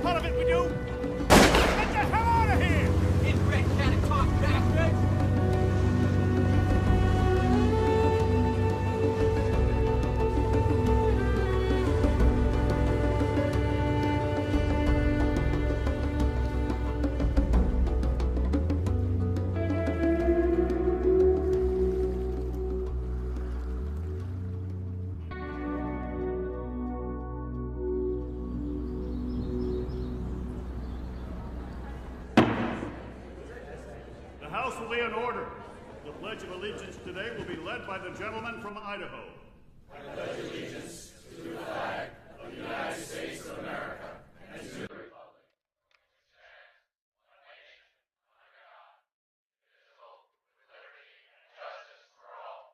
All of it we do. Get the hell out of here! Inbred cat-talk bastards! The House will be in order. The Pledge of Allegiance today will be led by the gentleman from Idaho. I pledge allegiance to the flag of the United States of America and to the republic. One nation, under God, indivisible, with liberty and justice for all.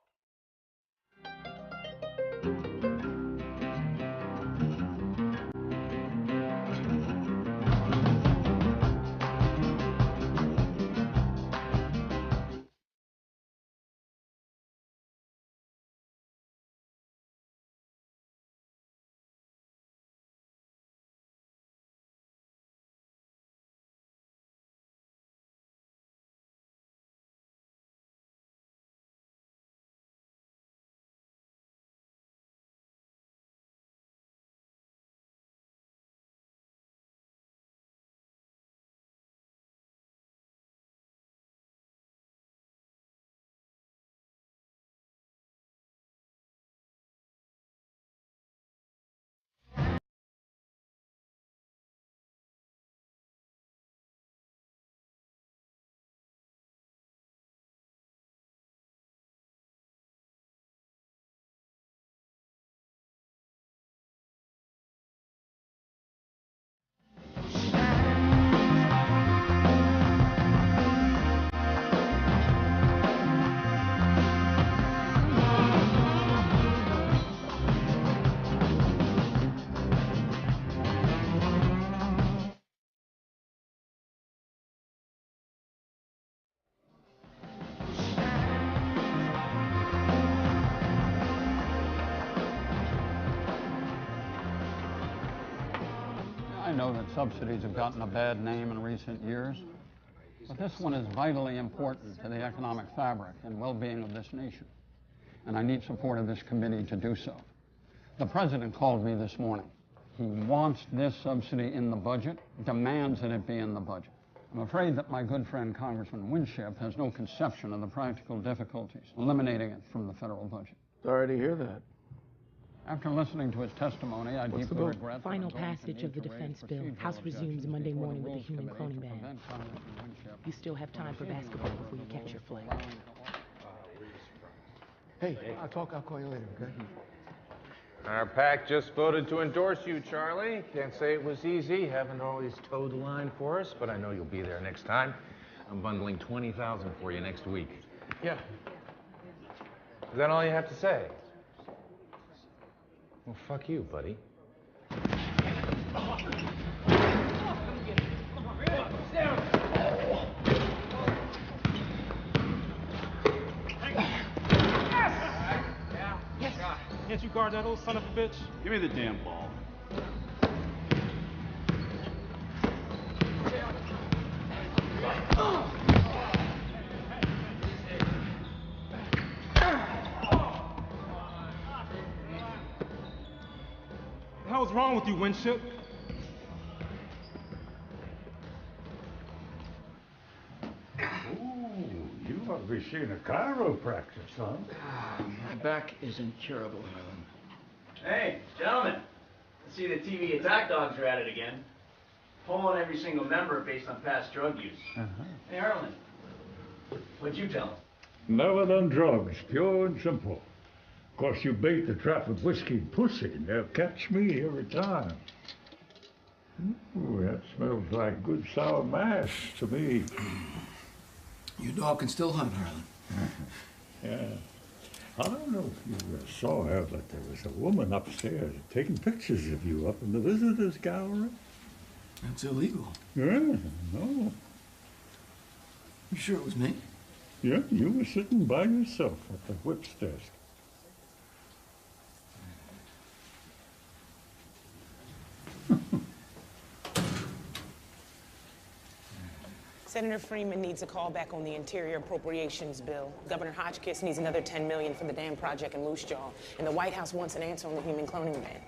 I know that subsidies have gotten a bad name in recent years, but this one is vitally important to the economic fabric and well-being of this nation, and I need support of this committee to do so. The President called me this morning. He wants this subsidy in the budget, demands that it be in the budget. I'm afraid that my good friend Congressman Winship has no conception of the practical difficulties eliminating it from the federal budget. Sorry to hear that. After listening to his testimony, I deeply regret Final passage of the defense bill. House resumes Monday morning with the human cloning ban. You still have time for basketball before you catch your flight. Hey, I'll call you later, okay? Our PAC just voted to endorse you, Charlie. Can't say it was easy. Haven't always towed the line for us, but I know you'll be there next time. I'm bundling 20,000 for you next week. Yeah. Is that all you have to say? Well, fuck you, buddy. Can't you guard that old son of a bitch? Give me the damn ball. What the hell's wrong with you, Winship? You must be seeing a chiropractor, son. My back is incurable, Harlan. Hey, gentlemen. I see the TV attack dogs are at it again. Polling every single member based on past drug use. Hey, Harlan. What'd you tell him? Never done drugs, pure and simple. Of course, you bait the trap with whiskey and pussy, and they'll catch me every time. Ooh, that smells like good sour mash to me. Your dog can still hunt, Harlan. Yeah. I don't know if you saw her, but there was a woman upstairs taking pictures of you up in the visitors' gallery. That's illegal. Yeah, no. You sure it was me? Yeah, you were sitting by yourself at the whip's desk. Senator Freeman needs a call back on the Interior Appropriations Bill. Governor Hotchkiss needs another $10 million for the dam project in Moose Jaw. And the White House wants an answer on the human cloning ban.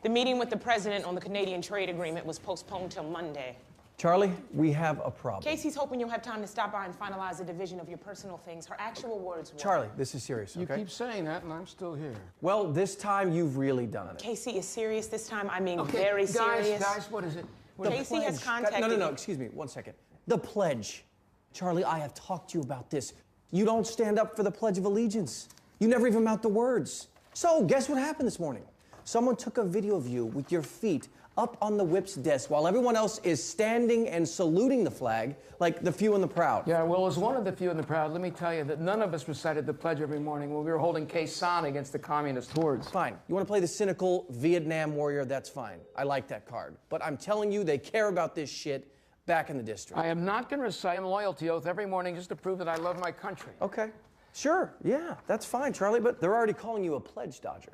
The meeting with the president on the Canadian trade agreement was postponed till Monday. Charlie, we have a problem. Casey's hoping you'll have time to stop by and finalize the division of your personal things. Her actual words were... Charlie, this is serious, okay? You keep saying that, and I'm still here. Well, this time you've really done it. Casey is serious this time. I mean, Okay, very serious. Guys, what is it? Casey has contacted... No, excuse me, 1 second. The pledge. Charlie, I have talked to you about this. You don't stand up for the Pledge of Allegiance. You never even mouth the words. So, guess what happened this morning? Someone took a video of you with your feet up on the whip's desk while everyone else is standing and saluting the flag like the few and the proud. Yeah, well, as one of the few and the proud, let me tell you that none of us recited the pledge every morning when we were holding Quezon against the communist hordes. Fine. You want to play the cynical Vietnam warrior? That's fine. I like that card. But I'm telling you, they care about this shit back in the district. I am not going to recite a loyalty oath every morning just to prove that I love my country. Okay. Sure. Yeah, that's fine, Charlie, but they're already calling you a pledge dodger.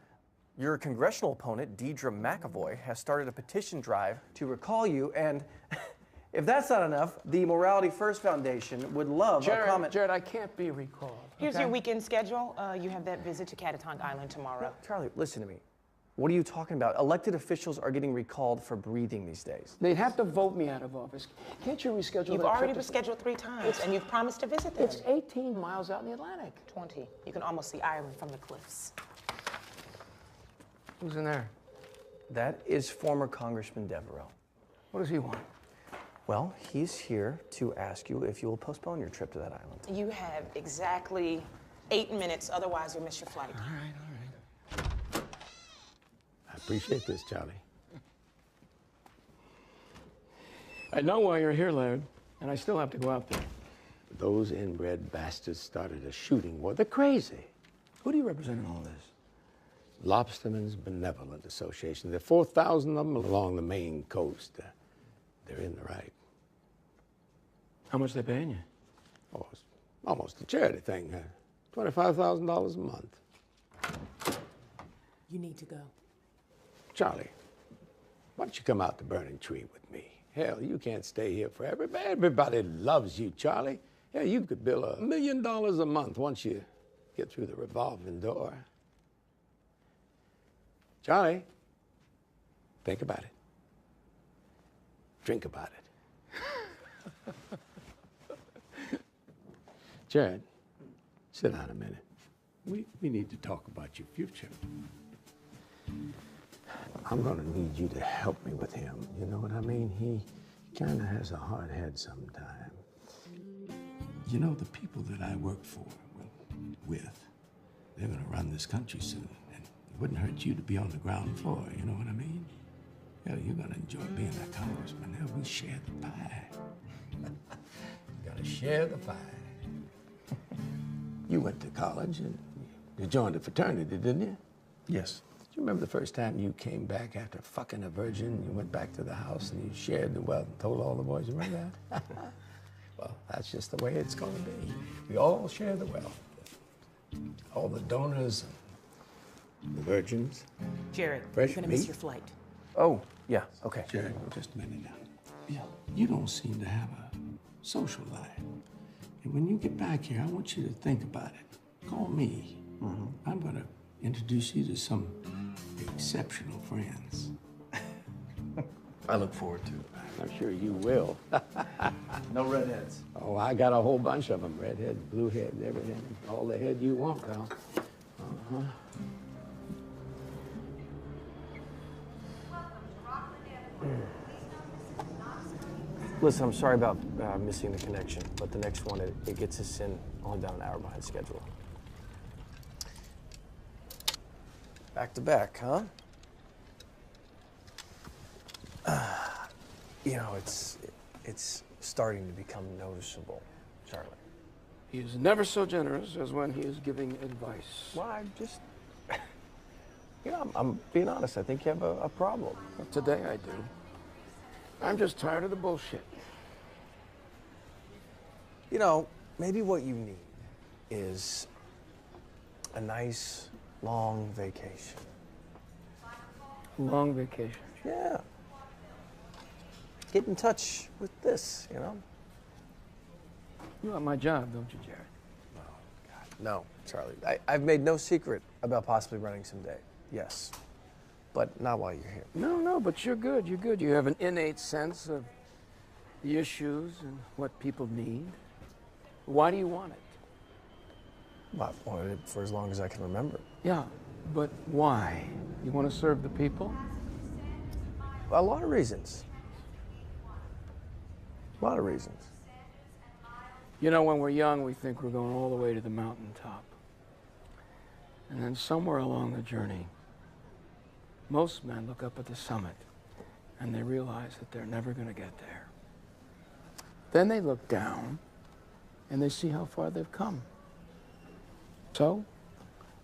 Your congressional opponent, Deidre McAvoy, has started a petition drive to recall you, and if that's not enough, the Morality First Foundation would love a comment. Jared, I can't be recalled. Here's your weekend schedule. You have that visit to Catatonk Island tomorrow. No, Charlie, listen to me. What are you talking about? Elected officials are getting recalled for breathing these days. They'd have to vote me out of office. Can't you reschedule You've that already trip to... rescheduled 3 times, and you've promised to visit them. It's 18 miles out in the Atlantic. 20. You can almost see Ireland from the cliffs. Who's in there? That is former Congressman Devereaux. What does he want? Well, he's here to ask you if you will postpone your trip to that island. You have exactly 8 minutes, otherwise you'll miss your flight. All right. I appreciate this, Charlie. I know why you're here, Laird, and I still have to go out there. Those inbred bastards started a shooting war. They're crazy. Who do you represent in all this? Lobstermen's Benevolent Association. There are 4,000 of them along the Maine coast. They're in the right. How much they paying you? Oh, it's almost a charity thing. $25,000 a month. You need to go. Charlie, why don't you come out to Burning Tree with me? Hell, you can't stay here forever. Everybody loves you, Charlie. Yeah, you could bill $1 million a month once you get through the revolving door. Charlie, think about it. Drink about it. Jared, sit down a minute. We need to talk about your future. I'm gonna need you to help me with him. You know what I mean? He kinda has a hard head sometimes. You know, the people that I work for, with, they're gonna run this country soon. And it wouldn't hurt you to be on the ground floor, you know what I mean? Yeah, you're gonna enjoy being a congressman. Yeah, we share the pie. You gotta share the pie. You went to college and you joined a fraternity, didn't you? Yes. Do you remember the first time you came back after fucking a virgin? You went back to the house and you shared the wealth and told all the boys. You remember that? Well, that's just the way it's going to be. We all share the wealth. All the donors and the virgins. Jared, Fresh you're gonna meat. miss your flight. Oh, yeah, okay. Jared, just a minute now. Yeah, you don't seem to have a social life. And when you get back here, I want you to think about it. Call me. I'm going to introduce you to some exceptional friends. I look forward to it. I'm sure you will. No redheads. Oh, I got a whole bunch of them. Redhead, bluehead, everything. All the head you want, pal. Uh-huh. Listen, I'm sorry about missing the connection, but the next one, it gets us in only about an hour behind schedule. Back to back, huh? You know, it's starting to become noticeable, Charlie. He is never so generous as when he is giving advice. Well, I just, you know, I'm being honest. I think you have a problem. Today I do. I'm just tired of the bullshit. You know, maybe what you need is a nice, long vacation. Long vacation. Yeah. Get in touch with this, you know? You want my job, don't you, Jared? No, Charlie. I've made no secret about possibly running someday. Yes. But not while you're here. No, but you're good. You're good. You have an innate sense of the issues and what people need. Why do you want it? Well, I've wanted it for as long as I can remember. Yeah, but why? You want to serve the people? A lot of reasons. A lot of reasons. You know, when we're young, we think we're going all the way to the mountaintop. And then somewhere along the journey, most men look up at the summit and they realize that they're never going to get there. Then they look down and they see how far they've come. So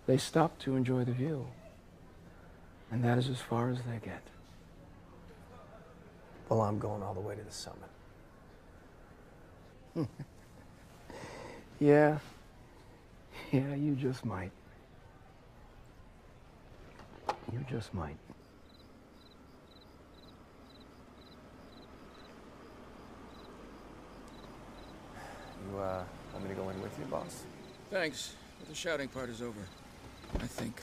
they stop to enjoy the view. And that is as far as they get. Well, I'm going all the way to the summit. Yeah, you just might. You just might. You, want me to go in with you, boss? Thanks, but the shouting part is over, I think.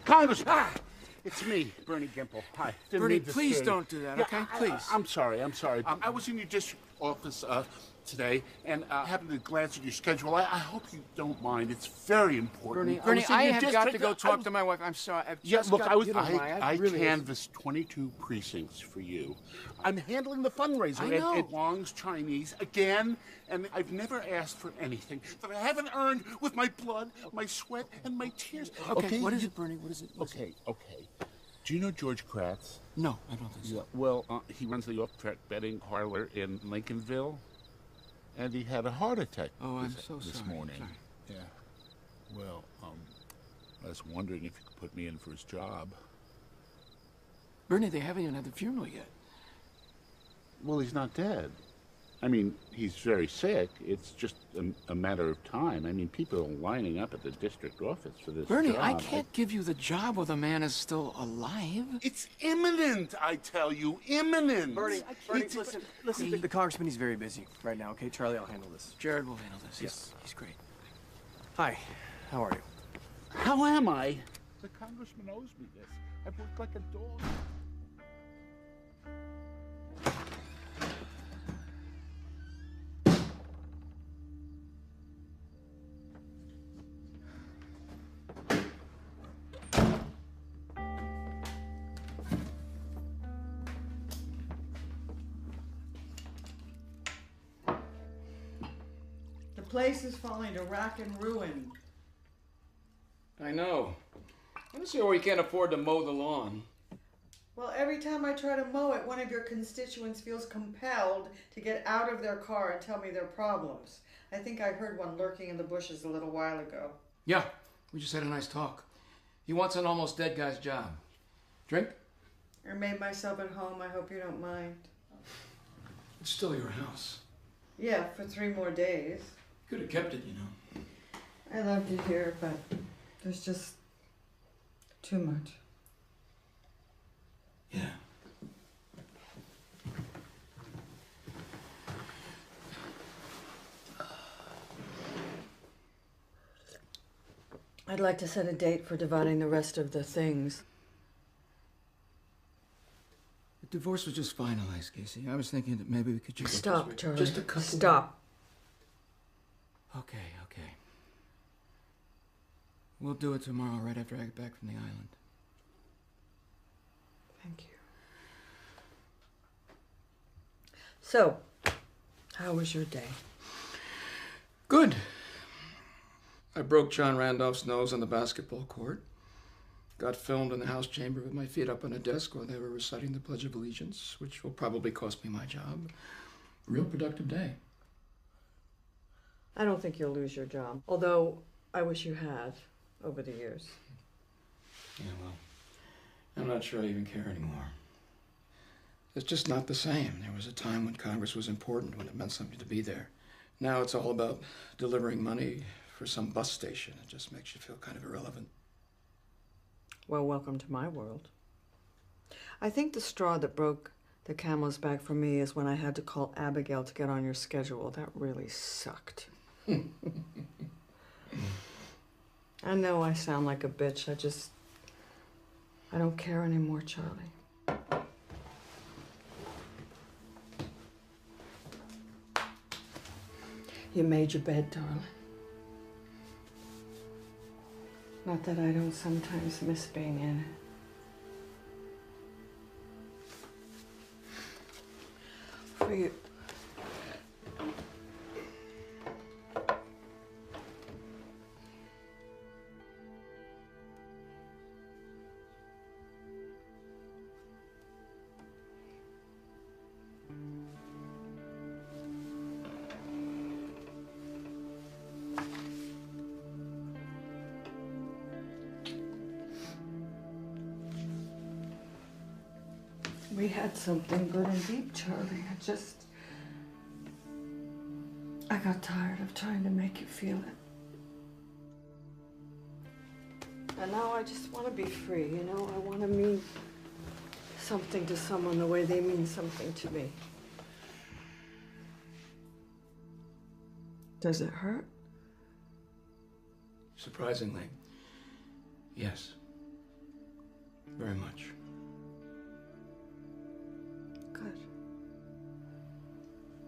Congressman! It's me, Bernie Gimple. Hi. Bernie, please don't do that, okay? Please. I'm sorry. I was in your district office today and happened to glance at your schedule. I hope you don't mind. It's very important. Bernie, I have got to go talk to my wife. I'm sorry. I've just look, got, I canvassed 22 precincts for you. I'm handling the fundraiser at Wong's Chinese again, and I've never asked for anything that I haven't earned with my blood, my sweat, and my tears. Okay, what is it, Bernie? What is it? Okay. Do you know George Kratz? No, I don't think so. Yeah, well, he runs the off-track betting parlor in Lincolnville, and he had a heart attack this morning. Sorry. Yeah. Well, I was wondering if you could put me in for his job. Bernie, they haven't even had the funeral yet. Well, he's not dead. I mean, he's very sick. It's just a matter of time. I mean, people are lining up at the district office for this Bernie, job. I can't give you the job while the man is still alive. It's imminent, I tell you. Imminent. Bernie, listen. The congressman, he's very busy right now, okay? Charlie, I'll handle this. Jared will handle this. Yes. He's great. Hi. How are you? How am I? The congressman owes me this. I've worked like a dog. The place is falling to rack and ruin. I know. I don't see why we can't afford to mow the lawn. Well, every time I try to mow it, one of your constituents feels compelled to get out of their car and tell me their problems. I think I heard one lurking in the bushes a little while ago. Yeah, we just had a nice talk. He wants an almost dead guy's job. Drink? I made myself at home. I hope you don't mind. It's still your house. Yeah, for 3 more days. Could have kept it, you know. I loved it here, but there's just too much. Yeah. I'd like to set a date for dividing the rest of the things. The divorce was just finalized, Casey. I was thinking that maybe we could just... Stop, Charlie. Just a couple... Stop. Okay. We'll do it tomorrow, right after I get back from the island. Thank you. So, how was your day? Good. I broke John Randolph's nose on the basketball court. Got filmed in the House chamber with my feet up on a desk while they were reciting the Pledge of Allegiance, which will probably cost me my job. Real productive day. I don't think you'll lose your job, although I wish you had over the years. Yeah, well, I'm not sure I even care anymore. It's just not the same. There was a time when Congress was important, when it meant something to be there. Now it's all about delivering money for some bus station. It just makes you feel kind of irrelevant. Well, welcome to my world. I think the straw that broke the camel's back for me is when I had to call Abigail to get on your schedule. That really sucked. I know I sound like a bitch. I don't care anymore, Charlie. You made your bed, darling. Not that I don't sometimes miss being in it. For you. We had something good and deep, Charlie. I got tired of trying to make you feel it. And now I just want to be free, you know? I want to mean something to someone the way they mean something to me. Does it hurt? Surprisingly, yes. Very much. Good.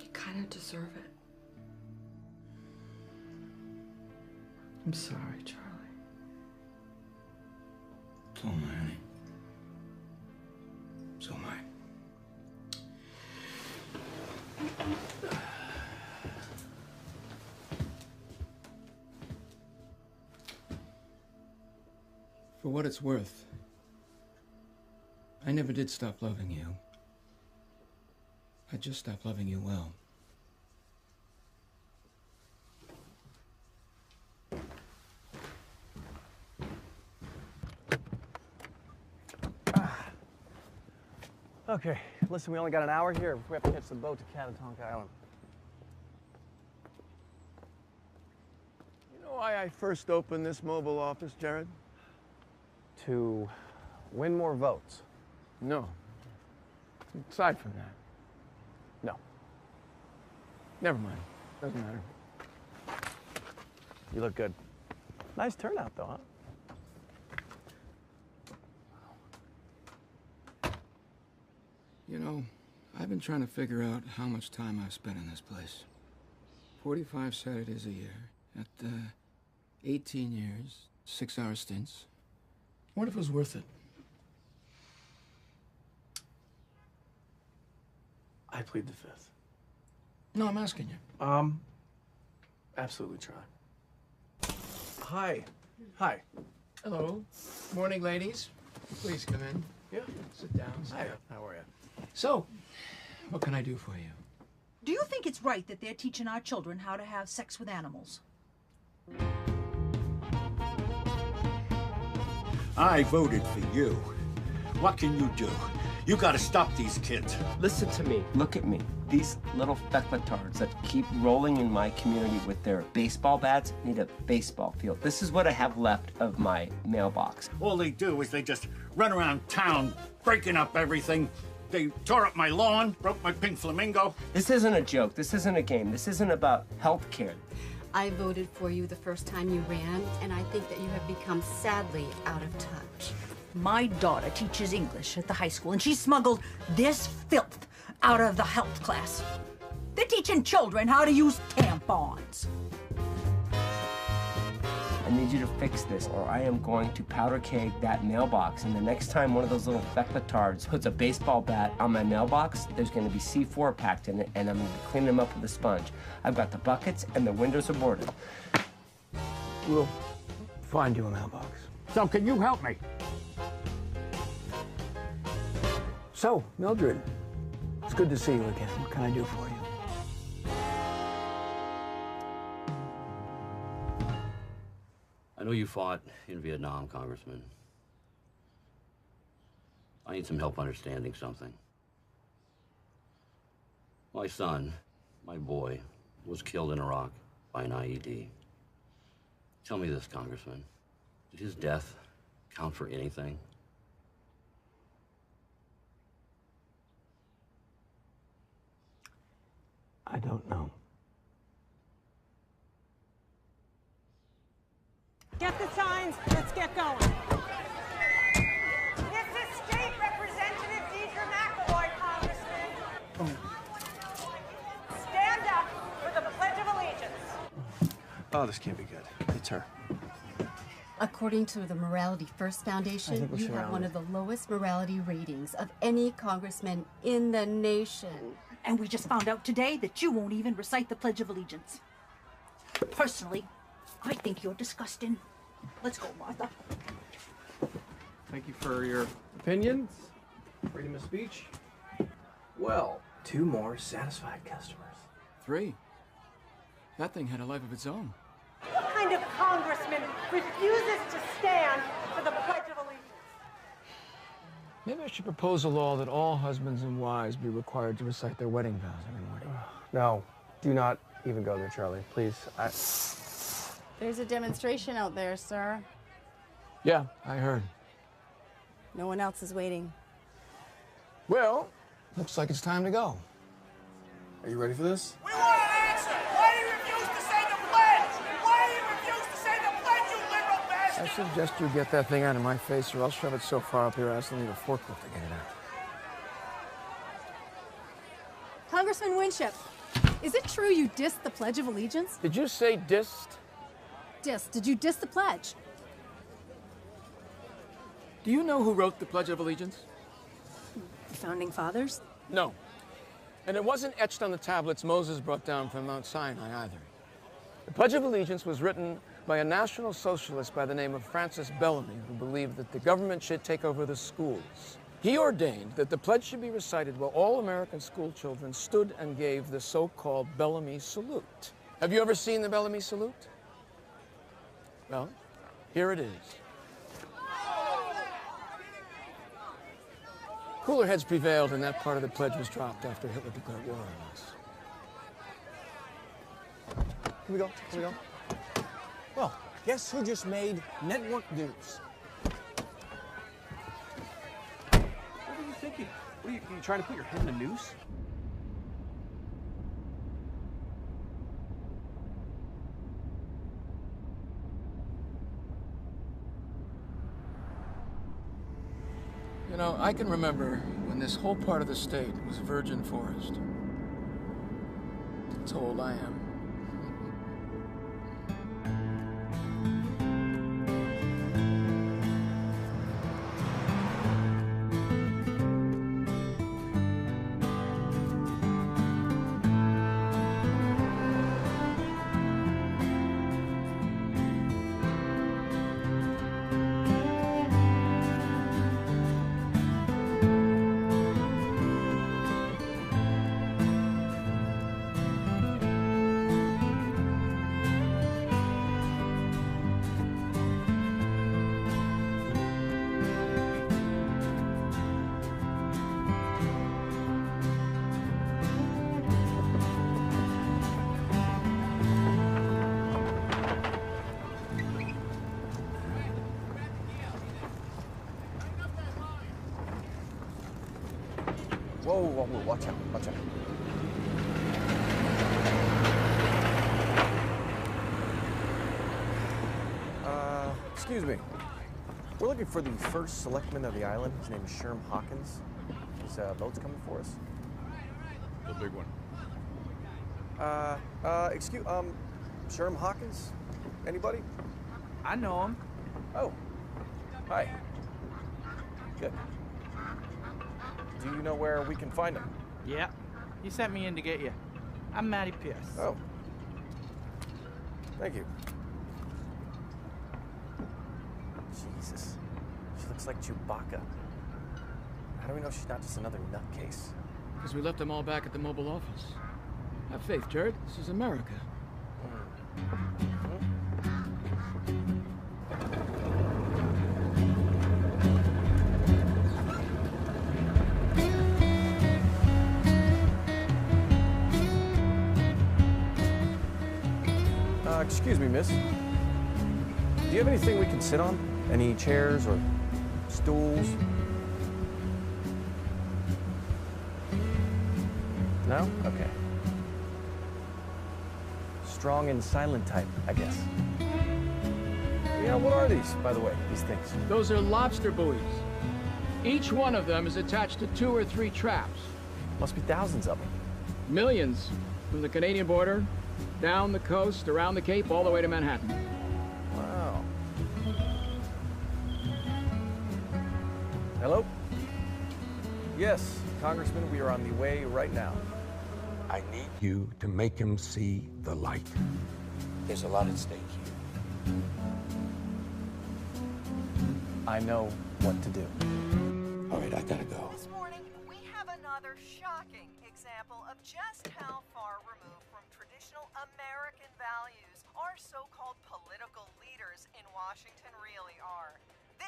You kind of deserve it. I'm sorry, Charlie. So am I, honey. So am I. For what it's worth, I never did stop loving you. I just stopped loving you well. Okay, listen, we only got an hour here. We have to catch the boat to Catatonka Island. You know why I first opened this mobile office, Jared? To win more votes. No. Aside from that. No. Never mind. Doesn't matter. You look good. Nice turnout, though, huh? You know, I've been trying to figure out how much time I've spent in this place. 45 Saturdays a year, at 18 years, 6-hour stints. What if it was worth it? I plead the fifth. No, I'm asking you. Absolutely, Charlie. Hi. Hi. Hello. Morning, ladies. Please come in. Yeah. Sit down. Hi. How are you? So, what can I do for you? Do you think it's right that they're teaching our children how to have sex with animals? I voted for you. What can you do? You gotta stop these kids. Listen to me. Look at me. These little feckletards that keep rolling in my community with their baseball bats need a baseball field. This is what I have left of my mailbox. All they do is they just run around town, breaking up everything. They tore up my lawn, broke my pink flamingo. This isn't a joke. This isn't a game. This isn't about health care. I voted for you the first time you ran, and I think that you have become sadly out of touch. My daughter teaches English at the high school, and she smuggled this filth out of the health class. They're teaching children how to use tampons. I need you to fix this, or I am going to powder keg that mailbox. And the next time one of those little feckletards puts a baseball bat on my mailbox, there's going to be C4 packed in it, and I'm going to be cleaning them up with a sponge. I've got the buckets, and the windows are boarded. We'll find you a mailbox. So can you help me? So, Mildred, it's good to see you again. What can I do for you? I know you fought in Vietnam, Congressman. I need some help understanding something. My son, my boy, was killed in Iraq by an IED. Tell me this, Congressman. Did his death count for anything? I don't know. Get the signs. Let's get going. This is State Representative Deidre McElroy, Congressman. Stand up for the Pledge of Allegiance. Oh, this can't be good. It's her. According to the Morality First Foundation, you have one of the lowest morality ratings of any congressman in the nation. And we just found out today that you won't even recite the Pledge of Allegiance. Personally, I think you're disgusting. Let's go, Martha. Thank you for your opinions, freedom of speech. Well, 2 more satisfied customers. 3. That thing had a life of its own. What kind of congressman refuses to stand for the Pledge of Allegiance? Maybe I should propose a law that all husbands and wives be required to recite their wedding vows every morning. No, do not even go there, Charlie. Please. There's a demonstration out there, sir. Yeah, I heard. No one else is waiting. Well, looks like it's time to go. Are you ready for this? We want an answer! Why do you refuse to say the pledge? Why do you refuse to say the pledge, you liberal bastard? I suggest you get that thing out of my face, or I'll shove it so far up your ass I'll need a forklift to get it out. Congressman Winship, is it true you dissed the Pledge of Allegiance? Did you say dissed? Dissed. Did you diss the pledge? Do you know who wrote the Pledge of Allegiance? The Founding Fathers? No. And it wasn't etched on the tablets Moses brought down from Mount Sinai either. The Pledge of Allegiance was written by a National Socialist by the name of Francis Bellamy, who believed that the government should take over the schools. He ordained that the pledge should be recited while all American school children stood and gave the so-called Bellamy salute. Have you ever seen the Bellamy salute? Well, here it is. Cooler heads prevailed, and that part of the pledge was dropped after Hitler declared war on us. Can we go? Can we go? Well, guess who just made network news? What are you thinking? What are you trying to put your head in a noose? You know, I can remember when this whole part of the state was virgin forest. That's how old I am. Whoa, whoa, whoa, watch out, watch out. Excuse me. We're looking for the first selectman of the island. His name is Sherm Hawkins. His boat's coming for us. The big one. Sherm Hawkins? Anybody? I know him. Oh. Hi. Good. Do you know where we can find him? Yeah. He sent me in to get you. I'm Matty Pierce. Oh. Thank you. Jesus. She looks like Chewbacca. How do we know she's not just another nutcase? Because we left them all back at the mobile office. Have faith, Jared. This is America. Excuse me, miss. Do you have anything we can sit on? Any chairs or stools? No? Okay. strong and silent type, I guess. Yeah, what are these, by the way, these things? Those are lobster buoys. Each one of them is attached to 2 or 3 traps. Must be thousands of them. Millions, from the Canadian border, down the coast, around the Cape, all the way to Manhattan. Wow. Hello? Yes, Congressman, we are on the way right now. I need you to make him see the light. There's a lot at stake here. I know what to do. All right, I gotta go. This morning, we have another shocking example of just how far removed from traditional American values our so-called political leaders in Washington really are.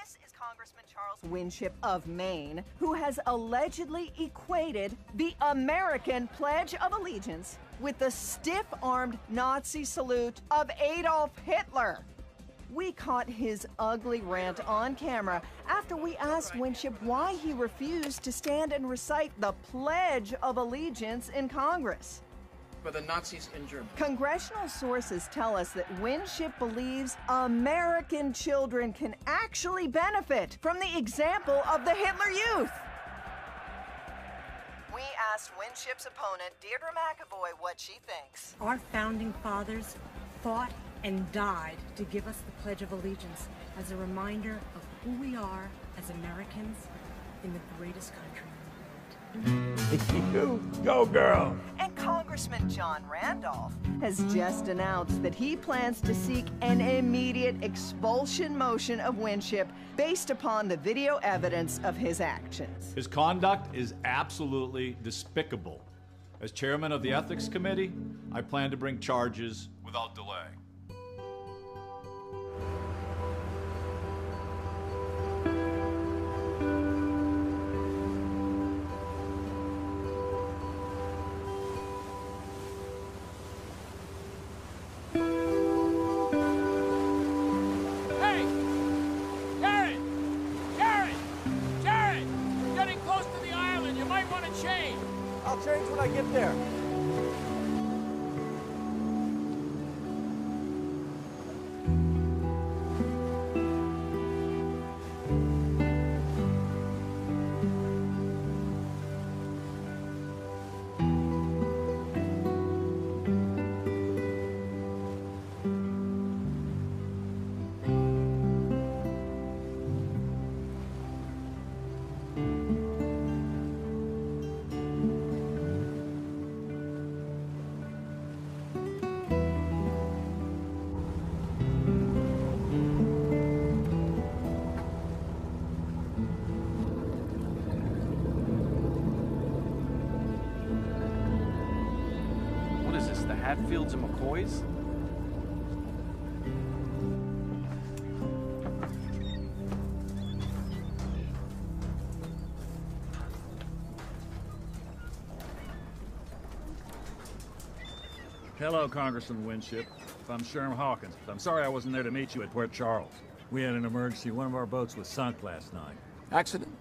This is Congressman Charles Winship of Maine, who has allegedly equated the American Pledge of Allegiance with the stiff-armed Nazi salute of Adolf Hitler. We caught his ugly rant on camera after we asked Winship why he refused to stand and recite the Pledge of Allegiance in Congress. For the Nazis in Germany. Congressional sources tell us that Winship believes American children can actually benefit from the example of the Hitler Youth. We asked Winship's opponent, Deirdre McAvoy, what she thinks. Our founding fathers fought and died to give us the Pledge of Allegiance as a reminder of who we are as Americans in the greatest country in the world. You go, girl! And Congressman John Randolph has just announced that he plans to seek an immediate expulsion motion of Winship based upon the video evidence of his actions. His conduct is absolutely despicable. As chairman of the Ethics Committee, I plan to bring charges without delay. I'll change when I get there. Hatfields and McCoys? Hello, Congressman Winship. I'm Sherm Hawkins. I'm sorry I wasn't there to meet you at Port Charles. We had an emergency. One of our boats was sunk last night. Accident?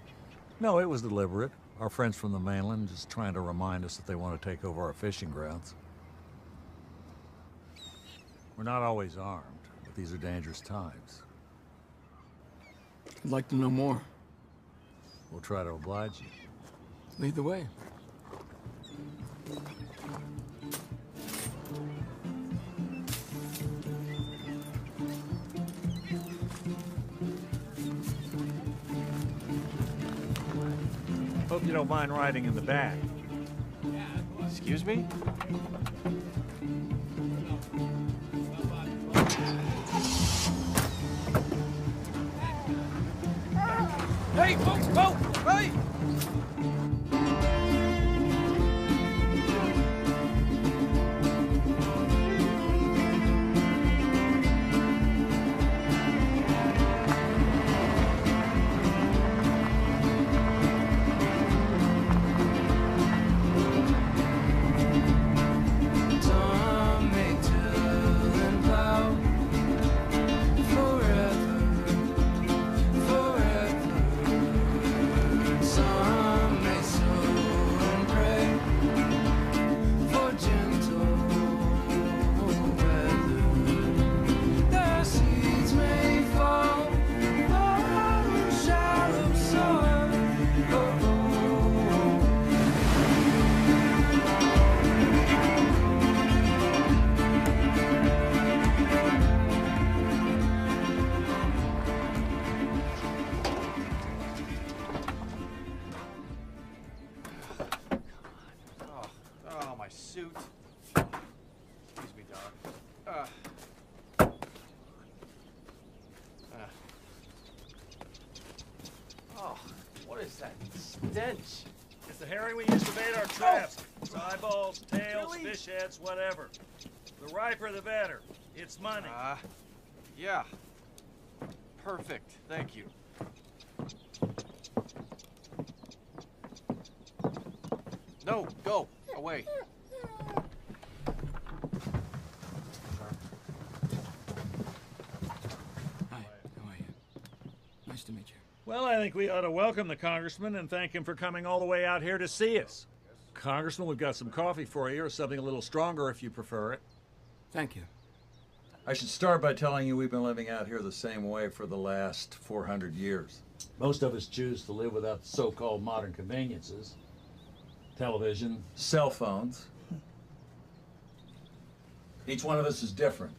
No, it was deliberate. Our friends from the mainland just trying to remind us that they want to take over our fishing grounds. We're not always armed, but these are dangerous times. I'd like to know more. We'll try to oblige you. Lead the way. Hope you don't mind riding in the back. Excuse me? Hey, folks, go! Hey! Some may stench. It's the herring we use to bait our traps. It's eyeballs, tails, fish heads, whatever. The riper, the better. It's money. Yeah. Perfect. Thank you. No, go. Away. Hi, how are you? Nice to meet you. Well, I think we ought to welcome the Congressman and thank him for coming all the way out here to see us. Congressman, we've got some coffee for you, or something a little stronger if you prefer it. Thank you. I should start by telling you we've been living out here the same way for the last 400 years. Most of us choose to live without the so-called modern conveniences. Television. Cell phones. Each one of us is different.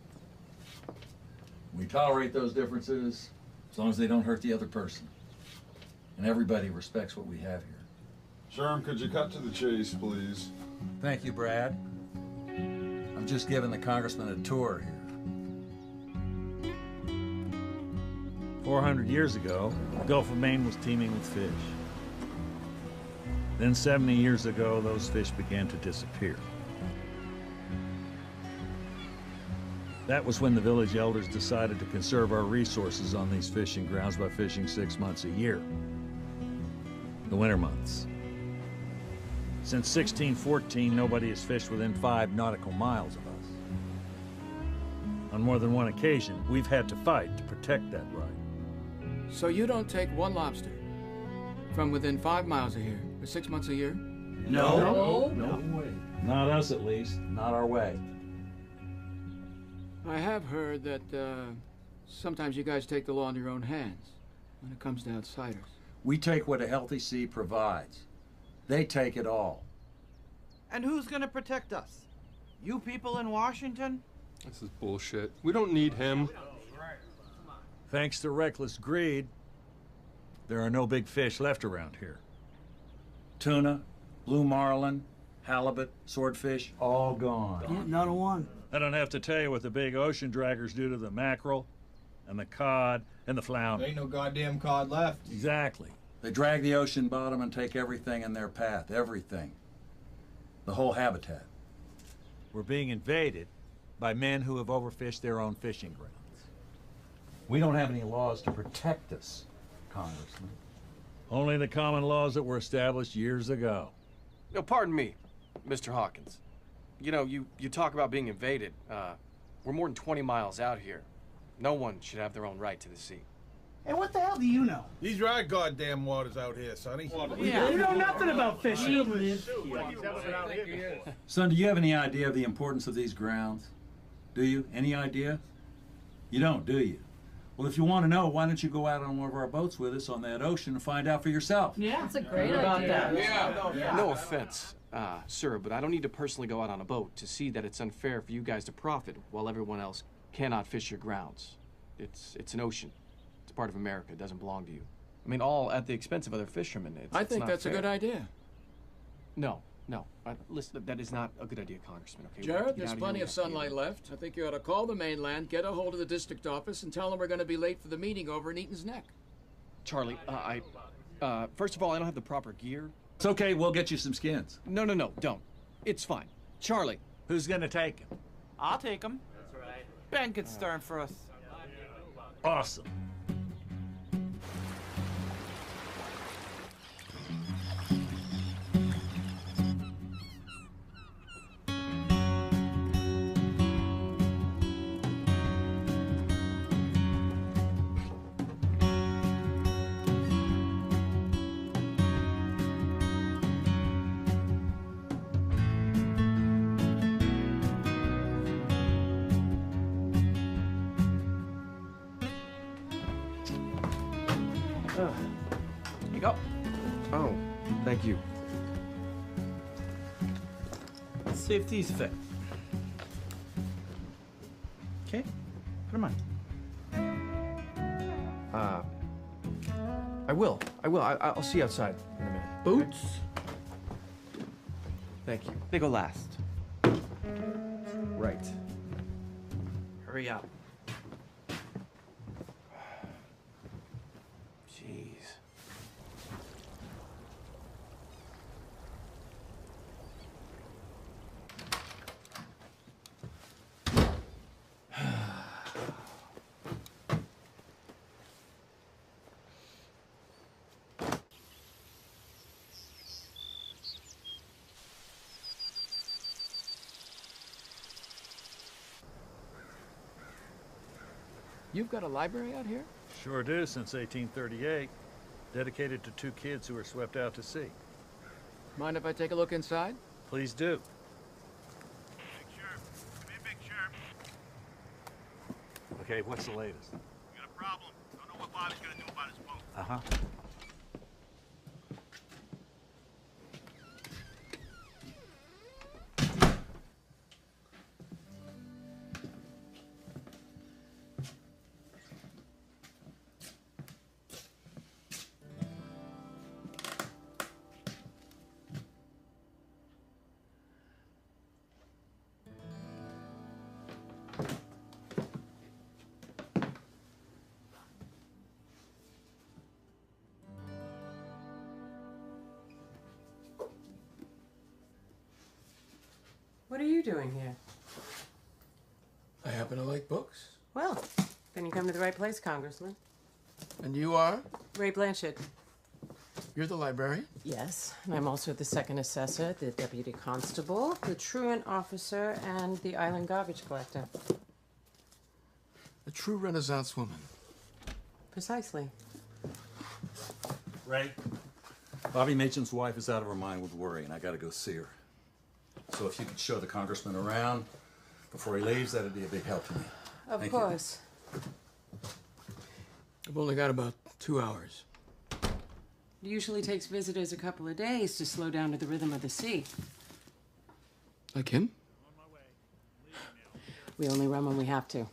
We tolerate those differences as long as they don't hurt the other person. And everybody respects what we have here. Sherm, could you cut to the chase, please? Thank you, Brad. I'm just giving the Congressman a tour here. 400 years ago, the Gulf of Maine was teeming with fish. Then 70 years ago, those fish began to disappear. That was when the village elders decided to conserve our resources on these fishing grounds by fishing 6 months a year. The winter months. Since 1614, nobody has fished within 5 nautical miles of us. On more than one occasion, we've had to fight to protect that right. So you don't take one lobster from within 5 miles of here for 6 months a year? No way. Not us, at least. Not our way. I have heard that sometimes you guys take the law in your own hands when it comes to outsiders. We take what a healthy sea provides. They take it all. And who's gonna protect us? You people in Washington? This is bullshit. We don't need him. Thanks to reckless greed, there are no big fish left around here. Tuna, blue marlin, halibut, swordfish, all gone. Not a one. I don't have to tell you what the big ocean draggers do to the mackerel, and the cod, and the flounder. Ain't no goddamn cod left. Exactly. They drag the ocean bottom and take everything in their path, everything. The whole habitat. We're being invaded by men who have overfished their own fishing grounds. We don't have any laws to protect us, Congressman. Only the common laws that were established years ago. No, pardon me, Mr. Hawkins. You know, you talk about being invaded. We're more than 20 miles out here. No one should have their own right to the sea. Hey, what the hell do you know? These are our goddamn waters out here, Sonny. Yeah, you know nothing about fishing. Son, do you have any idea of the importance of these grounds? Do you? Any idea? You don't, do you? Well, if you want to know, why don't you go out on one of our boats with us on that ocean and find out for yourself? Yeah, that's a great idea. About that? Yeah. No offense, sir, but I don't need to personally go out on a boat to see that it's unfair for you guys to profit while everyone else cannot fish your grounds. It's an ocean. It's part of America. It doesn't belong to you. I mean, all at the expense of other fishermen. I think that's a good idea. No. Listen, that is not a good idea, Congressman, okay? Jared, there's plenty of sunlight left. I think you ought to call the mainland, get a hold of the district office, and tell them we're going to be late for the meeting over in Eaton's Neck. Charlie, first of all, I don't have the proper gear. It's okay, we'll get you some skins. No, don't. It's fine. Charlie. Who's gonna take him? I'll take them. That's right. Ben could stern for us. Awesome. Here you go. Oh, thank you. Let's see if these fit. Okay, put them on. I will. I'll see you outside in a minute. Boots? Thank you. They go last. Right. Hurry up. Jeez. You've got a library out here? Sure do, since 1838. Dedicated to 2 kids who were swept out to sea. Mind if I take a look inside? Please do. Big Sheriff. Come in, Big Sheriff. Okay, what's the latest? We got a problem. Don't know what Bobby's gonna do about his boat. Uh-huh. What are you doing here? I happen to like books. Well, then you come to the right place, Congressman. And you are? Ray Blanchard. You're the librarian? Yes, and I'm also the second assessor, the deputy constable, the truant officer, and the island garbage collector. A true Renaissance woman. Precisely. Ray, Bobby Machen's wife is out of her mind with worry, and I gotta go see her. So if you could show the congressman around before he leaves, that'd be a big help to me. Of Thank course. I've only got about 2 hours. It usually takes visitors a couple of days to slow down to the rhythm of the sea. Like him? We only run when we have to.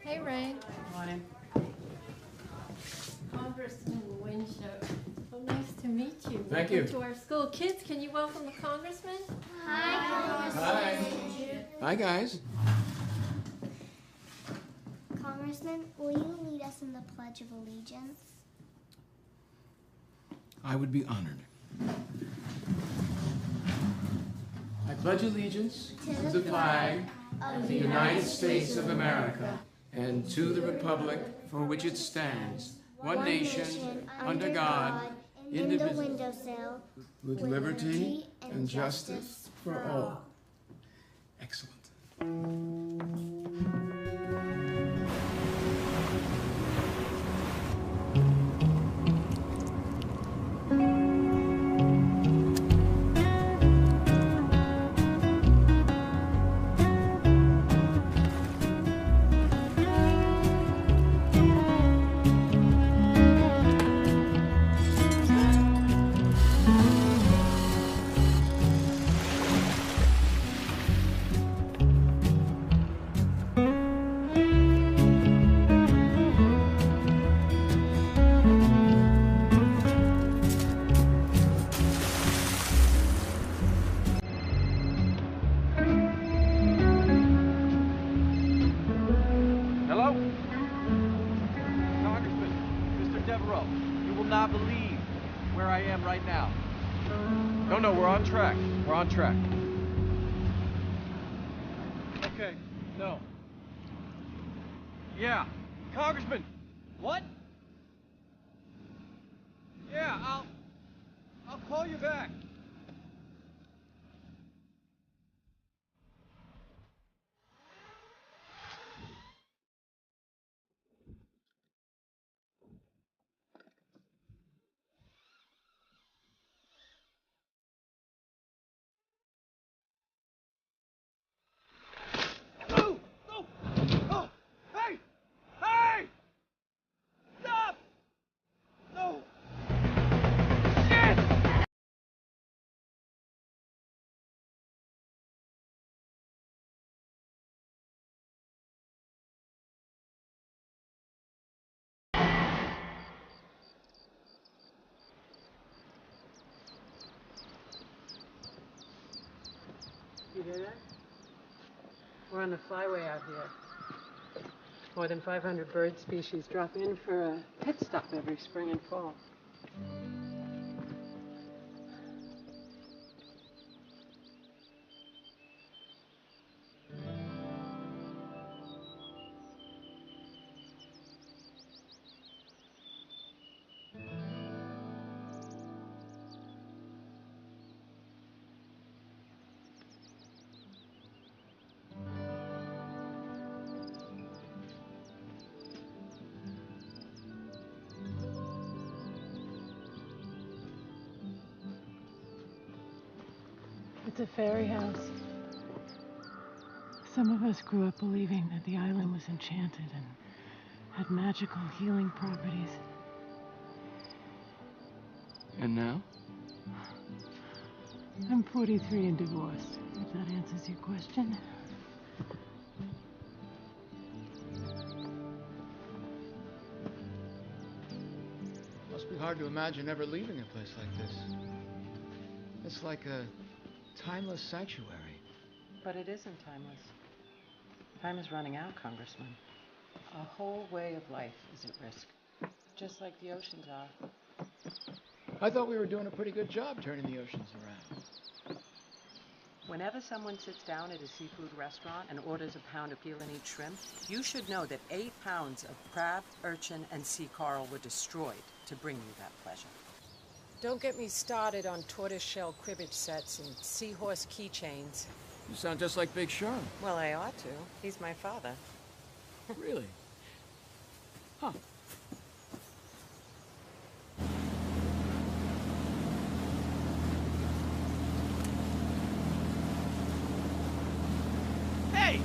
Hey, Ray. Morning. Congressman Winship. So nice to meet you. Thank Welcome you. to our school. Kids, can you welcome the Congressman? Hi. Hi, guys. Congressman, will you lead us in the Pledge of Allegiance? I would be honored. I pledge allegiance to the flag of the United States of America and to the republic for which it stands, one nation, under God, in the windowsill, with liberty and justice for all. Excellent. Hello? Congressman, Mr. Devereaux, you will not believe where I am right now. No, we're on track. We're on track. Okay, no. Yeah, Congressman. What? Yeah, I'll call you back. No! No! Oh! Hey! Hey! Stop! No! Shit! You hear that? We're on the flyway out here. More than 500 bird species drop in for a pit stop every spring and fall. It's a fairy house. Some of us grew up believing that the island was enchanted and had magical healing properties. And now? I'm 43 and divorced, if that answers your question. Must be hard to imagine ever leaving a place like this. It's like a timeless sanctuary. But it isn't timeless. Time is running out, Congressman. A whole way of life is at risk, just like the oceans are. I thought we were doing a pretty good job turning the oceans around. Whenever someone sits down at a seafood restaurant and orders a pound of peel-and-eat shrimp, you should know that 8 pounds of crab, urchin, and sea coral were destroyed to bring you that pleasure. Don't get me started on tortoiseshell cribbage sets and seahorse keychains. You sound just like Big Sean. Well, I ought to. He's my father. Really? Huh. Hey!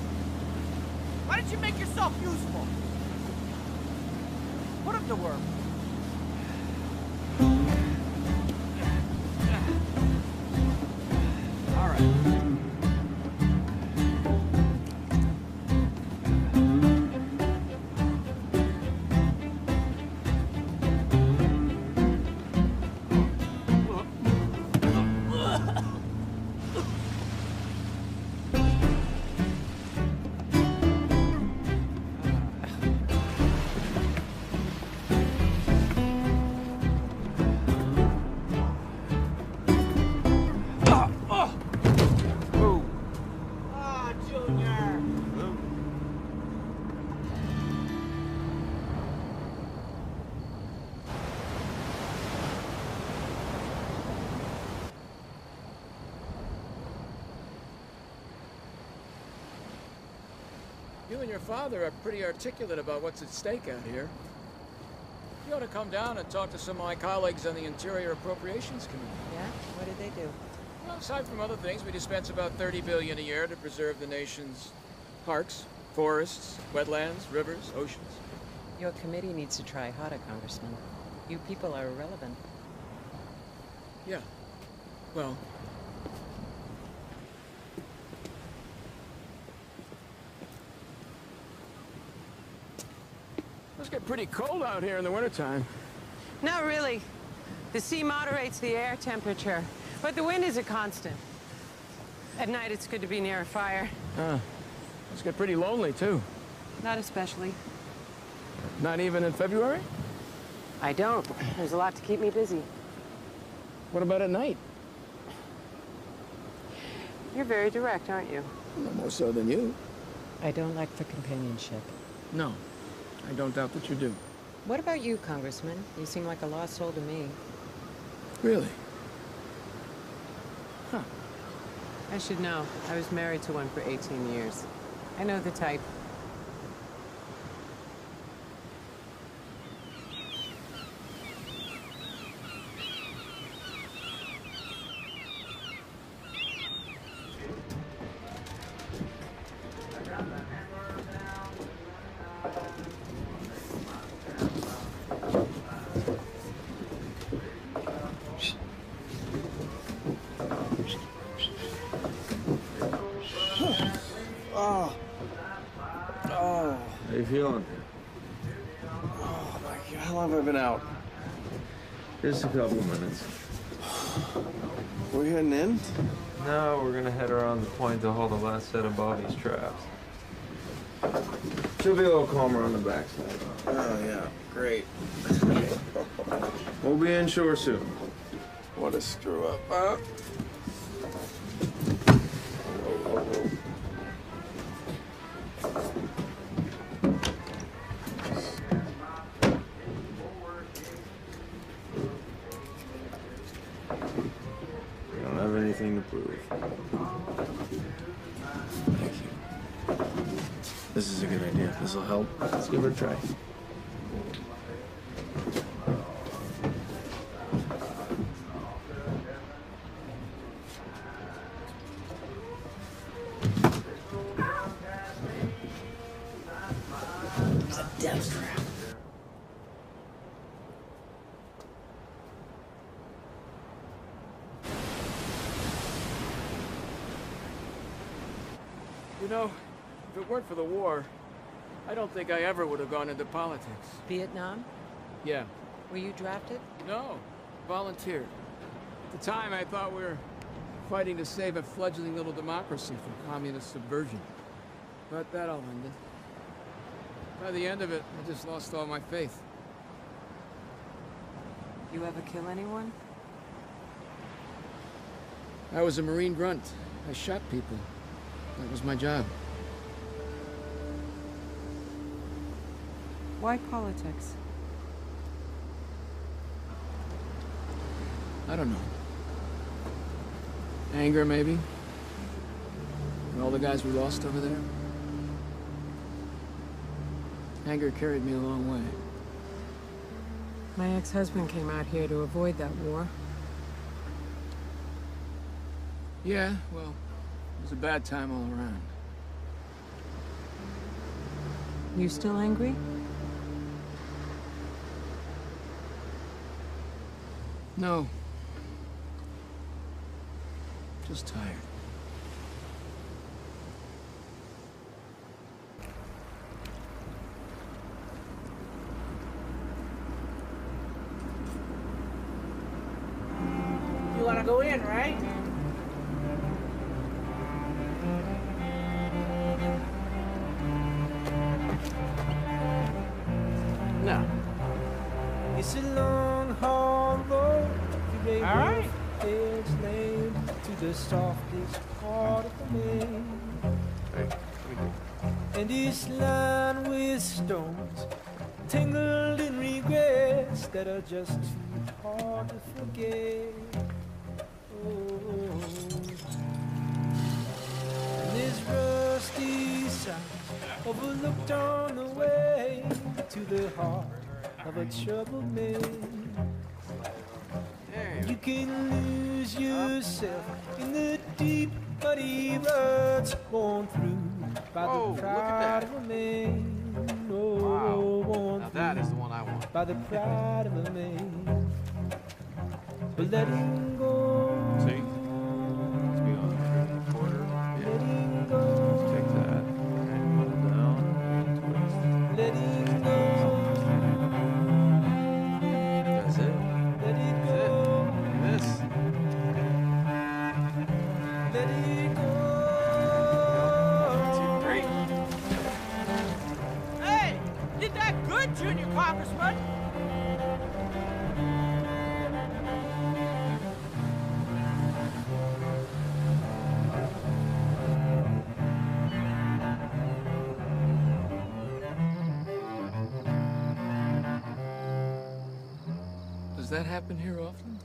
Why don't you make yourself useful? Put him to work. All right. You and your father are pretty articulate about what's at stake out here. You ought to come down and talk to some of my colleagues on the Interior Appropriations Committee. Yeah? What did they do? Well, aside from other things, we dispense about $30 billion a year to preserve the nation's parks, forests, wetlands, rivers, oceans. Your committee needs to try harder, Congressman. You people are irrelevant. Yeah. Well... It must get pretty cold out here in the wintertime. Not really. The sea moderates the air temperature, but the wind is a constant. At night, it's good to be near a fire. Must get pretty lonely, too. Not especially. Not even in February? I don't. There's a lot to keep me busy. What about at night? You're very direct, aren't you? No more so than you. I don't like the companionship. No. I don't doubt that you do. What about you, Congressman? You seem like a lost soul to me. Really? Huh. I should know. I was married to one for 18 years. I know the type. How you feeling? Oh my God, how long have I been out? Just a couple minutes. We're heading in? No, we're gonna head around the point to haul the last set of Bobby's traps. She'll be a little calmer on the backside. Oh yeah, great. We'll be inshore soon. What a screw up, huh? We don't have anything to prove. Thank you. This is a good idea. This will help. Let's give her a try. It's a death trap. You know, if it weren't for the war, I don't think I ever would have gone into politics. Vietnam? Yeah. Were you drafted? No. Volunteered. At the time, I thought we were fighting to save a fledgling little democracy from communist subversion. But that all ended. By the end of it, I just lost all my faith. You ever kill anyone? I was a Marine grunt. I shot people. That was my job. Why politics? I don't know. Anger, maybe? And all the guys we lost over there? Anger carried me a long way. My ex-husband came out here to avoid that war. Yeah, well, it was a bad time all around. You still angry? No. Just tired. You wanna go in, right? No. It's a long, hard road. All right. It's laid to the softest part of the main. And it's lined with stones, tangled in regrets that are just too hard to forget. Oh. And there's rusty signs overlooked on the way to the heart of a troubled man. You can lose yourself in the deep, muddy ruts worn through by the pride of a man. Oh, worn Now that is the one I want. by the pride of a man. But letting go. See? Let's be on the quarter. Letting go. Let's take that. And pull down. Twist. Letting go. That's it. Let it go. This. Let it go. Great. Hey! Did that good, Junior Congressman! Does that happen here often?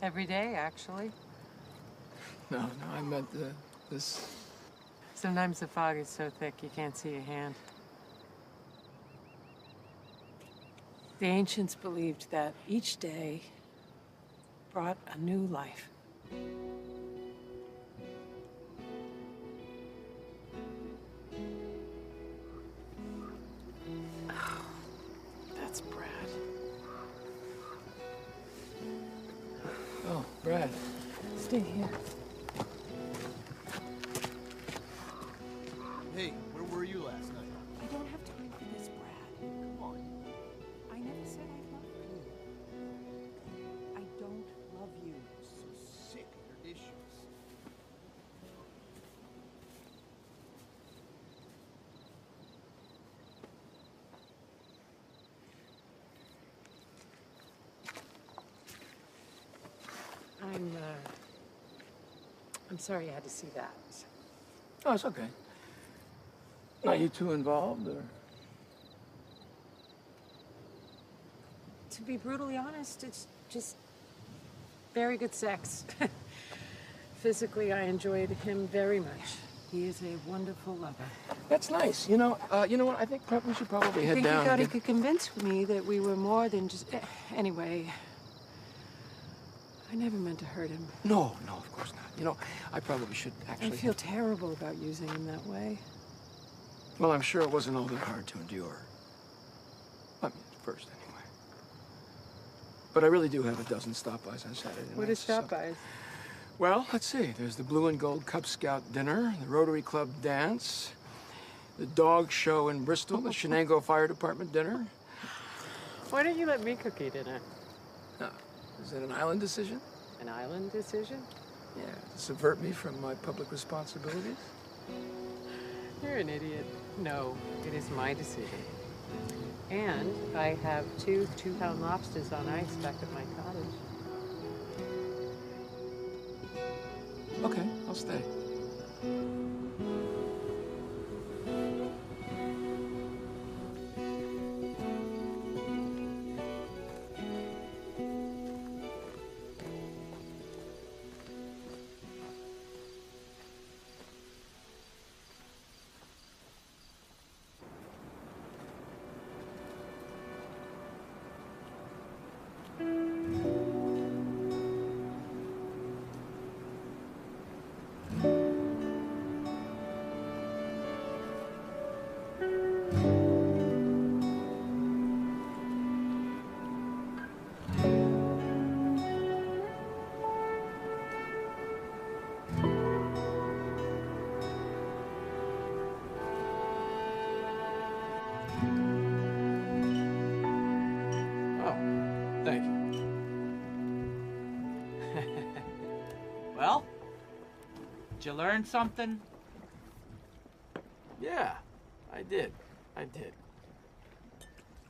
Every day, actually. No, I meant this. Sometimes the fog is so thick you can't see a hand. The ancients believed that each day brought a new life. Oh, that's Brad. Oh, Brad. Stay here. Hey, where were you last night? I don't have time for this, Brad. Come on. I never said I loved you. I don't love you. So sick of your issues. I'm sorry you had to see that. Oh, it's okay. Are you two involved, or? To be brutally honest, it's just very good sex. Physically, I enjoyed him very much. He is a wonderful lover. That's nice. You know what? I think we should probably head down. I think he thought he could convince me that we were more than just... Anyway, I never meant to hurt him. No, of course not. You know, I probably should actually... I feel terrible about using him that way. Well, I'm sure it wasn't all that hard to endure. I mean, at first, anyway. But I really do have a dozen stop-bys on Saturday night. What is stop-bys? Well, let's see. There's the Blue and Gold Cub Scout dinner, the Rotary Club dance, the dog show in Bristol, the Shenango Fire Department dinner. Why don't you let me cook you dinner? Is that an island decision? An island decision? Yeah, to subvert me from my public responsibilities? You're an idiot. No, it is my decision. And I have 2 two-pound lobsters on ice back at my cottage. Okay, I'll stay. Thank you. Well, did you learn something? Yeah, I did.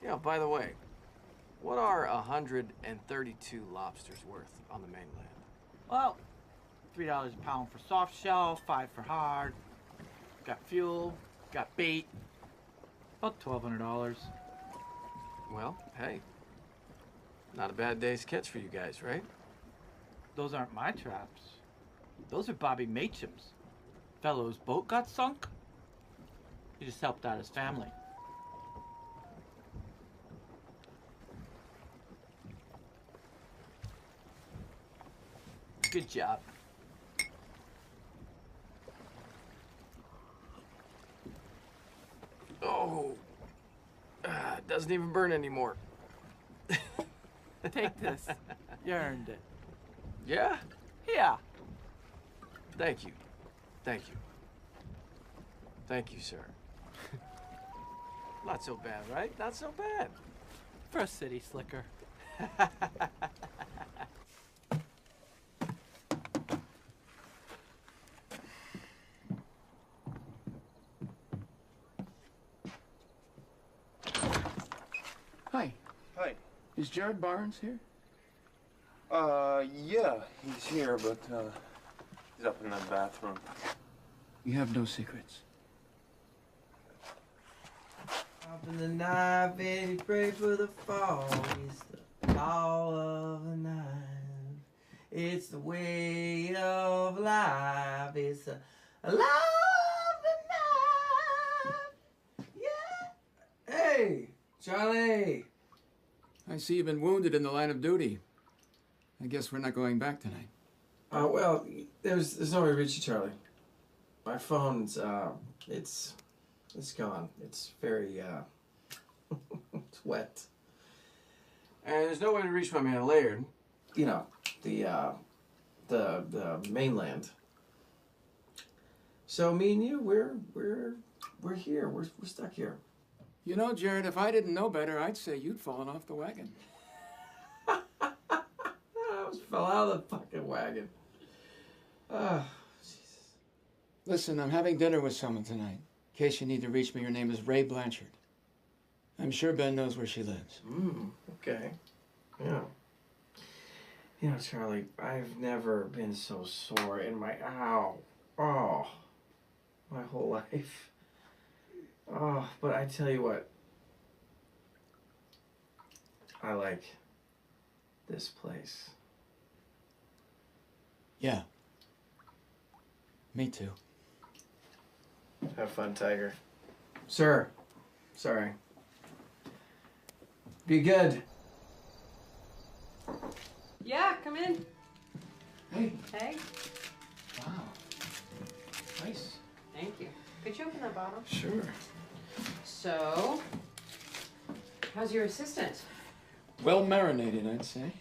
Yeah, by the way, what are 132 lobsters worth on the mainland? Well, $3 a pound for soft shell, 5 for hard. Got fuel, got bait. About $1,200. Well, hey, not a bad day's catch for you guys, right? Those aren't my traps. Those are Bobby Macham's. Fellow's boat got sunk. He just helped out his family. Good job. Oh, it doesn't even burn anymore. Take this. You earned it. Yeah? Yeah. Thank you. Thank you, sir. Not so bad, right? Not so bad. For a city slicker. Hi. Hi. Is Jared Barnes here? Yeah, he's here, but, he's up in that bathroom. You have no secrets. Up in the night, baby, pray for the fall. It's the fall of the night. It's the way of life. It's a love the night. Yeah. Hey, Charlie. I see you've been wounded in the line of duty. I guess we're not going back tonight. Well, there's no way to reach you, Charlie. My phone's, it's gone. It's very, it's wet. And there's no way to reach my man Laird. You know, the mainland. So me and you, we're here. We're stuck here. You know, Jared, if I didn't know better, I'd say you'd fallen off the wagon. I almost fell out of the fucking wagon. Jesus. Listen, I'm having dinner with someone tonight. In case you need to reach me, her name is Ray Blanchard. I'm sure Ben knows where she lives. Okay. Yeah. You know, Charlie, I've never been so sore in my, my whole life. Oh, but I tell you what, I like this place. Yeah. Me too. Have fun, Tiger. Sir. Sorry. Be good. Yeah, come in. Hey. Hey. Wow. Nice. Thank you. Could you open that bottle? Sure. So, how's your assistant? Well marinated, I'd say.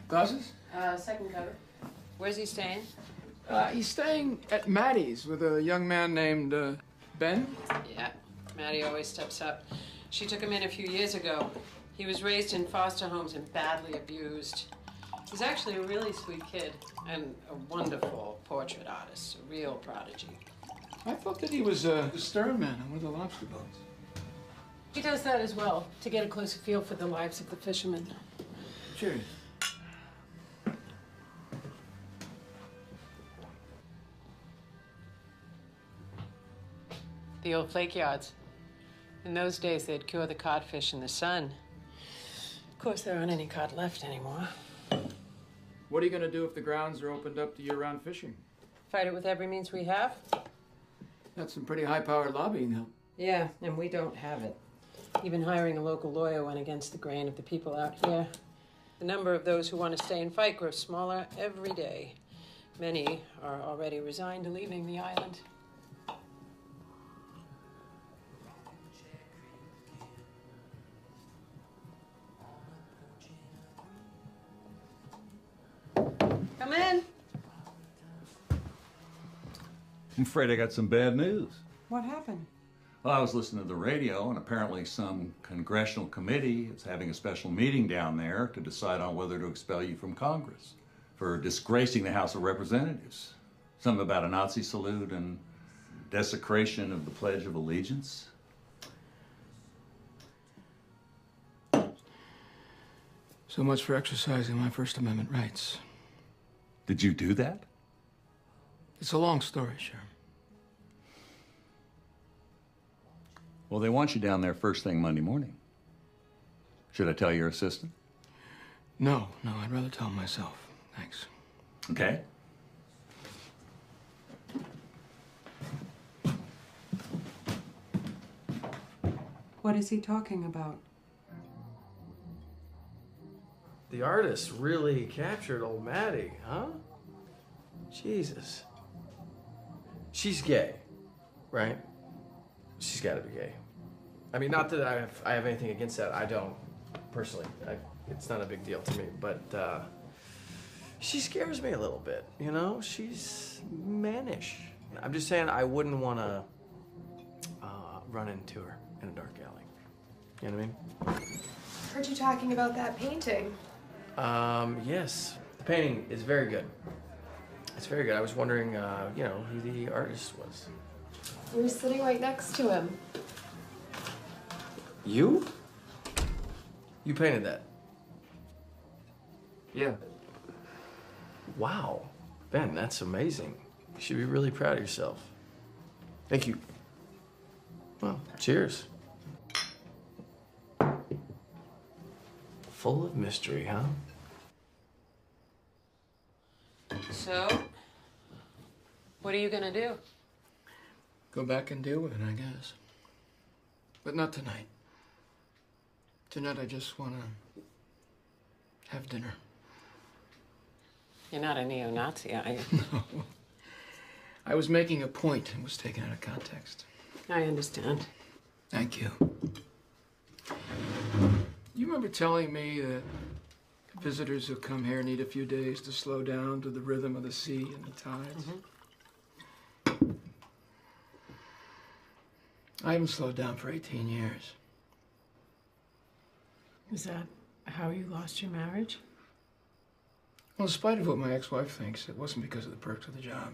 Glasses? Second cover. Where's he staying? He's staying at Maddie's with a young man named Ben. Yeah, Maddie always steps up. She took him in a few years ago. He was raised in foster homes and badly abused. He's actually a really sweet kid and a wonderful portrait artist, a real prodigy. I thought that he was the stern man on one of the lobster boats. He does that as well, to get a closer feel for the lives of the fishermen. Cheers. The old flake yards. In those days, they'd cure the codfish in the sun. Of course, there aren't any cod left anymore. What are you going to do if the grounds are opened up to year-round fishing? Fight it with every means we have? That's some pretty high-powered lobbying help. Yeah, and we don't have it. Even hiring a local lawyer went against the grain of the people out here. The number of those who want to stay and fight grows smaller every day. Many are already resigned to leaving the island. Come in. I'm afraid I got some bad news. What happened? Well, I was listening to the radio, and apparently some congressional committee is having a special meeting down there to decide on whether to expel you from Congress for disgracing the House of Representatives. Something about a Nazi salute and desecration of the Pledge of Allegiance. So much for exercising my First Amendment rights. Did you do that? It's a long story, Sherm. Well, they want you down there first thing Monday morning. Should I tell your assistant? No, I'd rather tell him myself. Thanks. Okay. What is he talking about? The artist really captured old Maddie, huh? Jesus. She's gay, right? She's got to be gay. I mean, not that I have anything against that. I don't, personally. It's not a big deal to me. But she scares me a little bit, you know? She's mannish. I'm just saying I wouldn't want to run into her in a dark alley. You know what I mean? Heard you talking about that painting. Yes. The painting is very good. It's very good. I was wondering, you know, who the artist was. We were sitting right next to him. You? You painted that? Yeah. Wow. Ben, that's amazing. You should be really proud of yourself. Thank you. Well, cheers. Full of mystery, huh? So, what are you gonna do? Go back and deal with it, I guess. But not tonight. Tonight I just want to have dinner. You're not a neo-Nazi, are you? No. I was making a point and was taken out of context. I understand. Thank you. You remember telling me that visitors who come here need a few days to slow down to the rhythm of the sea and the tides? Mm-hmm. I haven't slowed down for 18 years. Is that how you lost your marriage? Well, in spite of what my ex-wife thinks, it wasn't because of the perks of the job.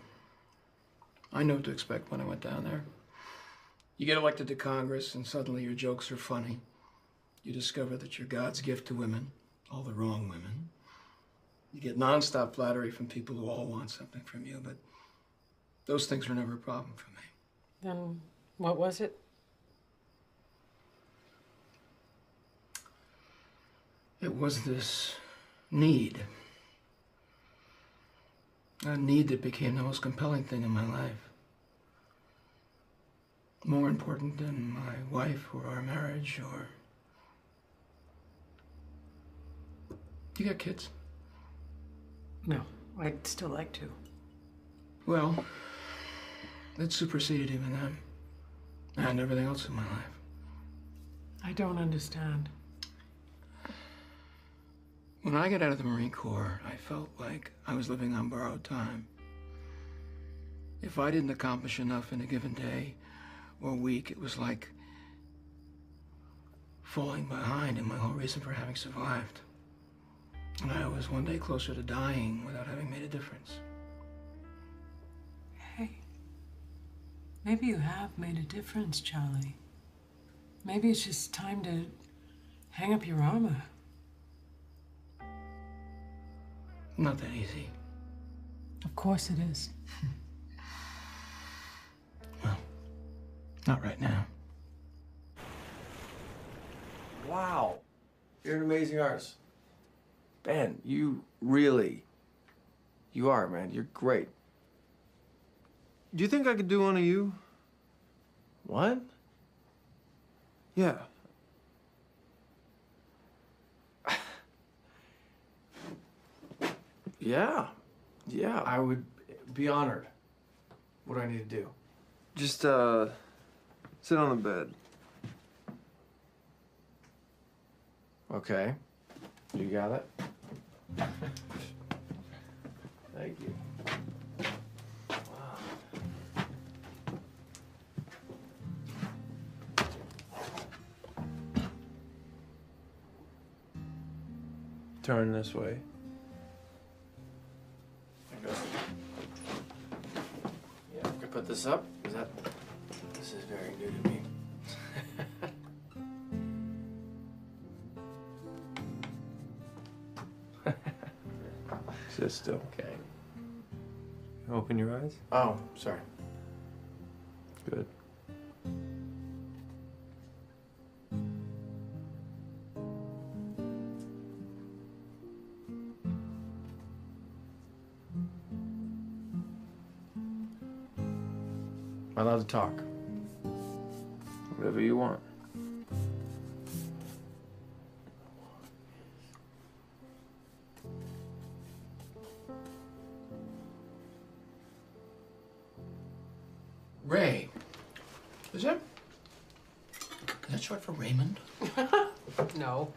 I knew what to expect when I went down there. You get elected to Congress, and suddenly your jokes are funny. You discover that you're God's gift to women, all the wrong women. You get nonstop flattery from people who all want something from you, but those things were never a problem for me. Then what was it? It was this need. A need that became the most compelling thing in my life. More important than my wife or our marriage or... You got kids? No, I'd still like to. Well, it superseded even them. and everything else in my life. I don't understand. When I got out of the Marine Corps, I felt like I was living on borrowed time. If I didn't accomplish enough in a given day or week, it was like falling behind in my whole reason for having survived. And I was one day closer to dying without having made a difference. Hey, maybe you have made a difference, Charlie. Maybe it's just time to hang up your armor. Not that easy. Of course it is. Well, not right now. Wow. You're an amazing artist. Ben, you are, man. You're great. Do you think I could do one of you? What? Yeah. Yeah, I would be honored. What do I need to do? Just, sit on the bed. Okay. You got it? Thank you. Wow. Turn this way. Yeah, I could put this up. This is very new to me. Sit still. Okay. Open your eyes. Oh, sorry. Good. Am I allowed to talk? Whatever you want. Ray. Is that short for Raymond? No,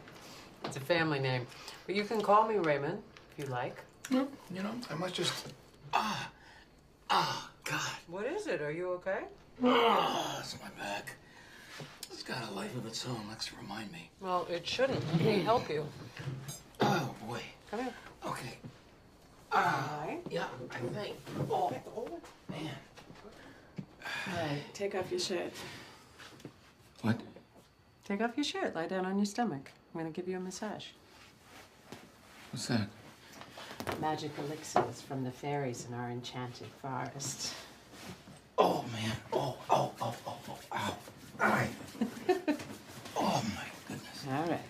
it's a family name. But you can call me Raymond if you like. Well, you know, I must just... God. What is it? Are you okay? It's my back. It's got a life of its own, likes to remind me. Well, it shouldn't. Let me help you. Oh, boy. Come here. Okay. All right. Yeah, I think. Oh, man. All right, take off your shirt. What? Take off your shirt. Lie down on your stomach. I'm going to give you a massage. What's that? Magic elixirs from the fairies in our enchanted forest. Oh, man. Oh. Ow. All right. Oh, my goodness. All right.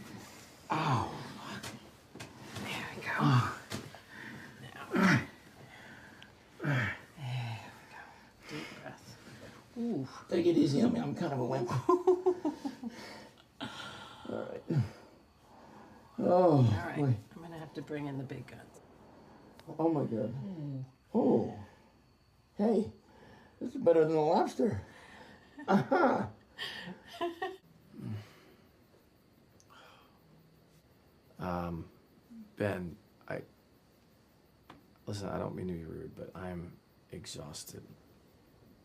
Ow. There we go. Oh. Now. There we go. Deep breath. Ooh. Take it easy on me. I'm kind of a wimp. All right. Oh, All right. boy. I'm going to have to bring in the big guns. Oh, my God. Oh. Hey, this is better than a lobster. Aha. Ben, listen, I don't mean to be rude, but I'm exhausted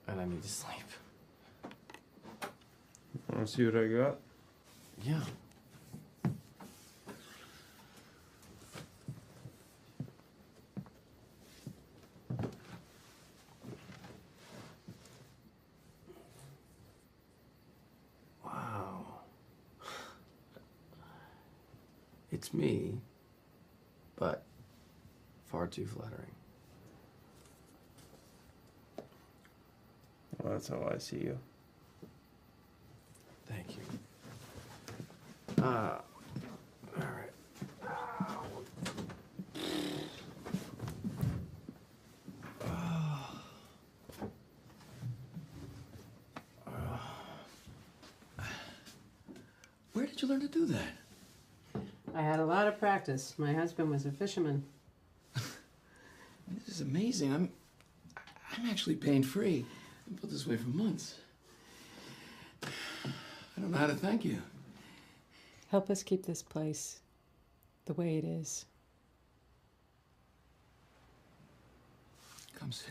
and I need to sleep. Want to see what I got? Yeah. Wow. It's me, but far too flattering. Well, that's how I see you. Thank you. All right. Where did you learn to do that? I had a lot of practice. My husband was a fisherman. This is amazing. I'm actually pain-free. I've been put this way for months. I don't know how to thank you. Help us keep this place the way it is. Come sit.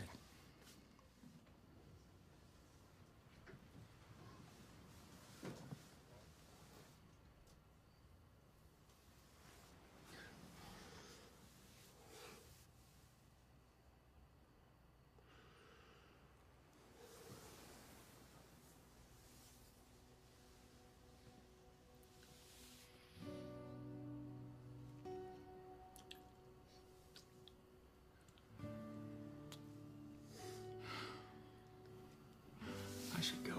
I should go.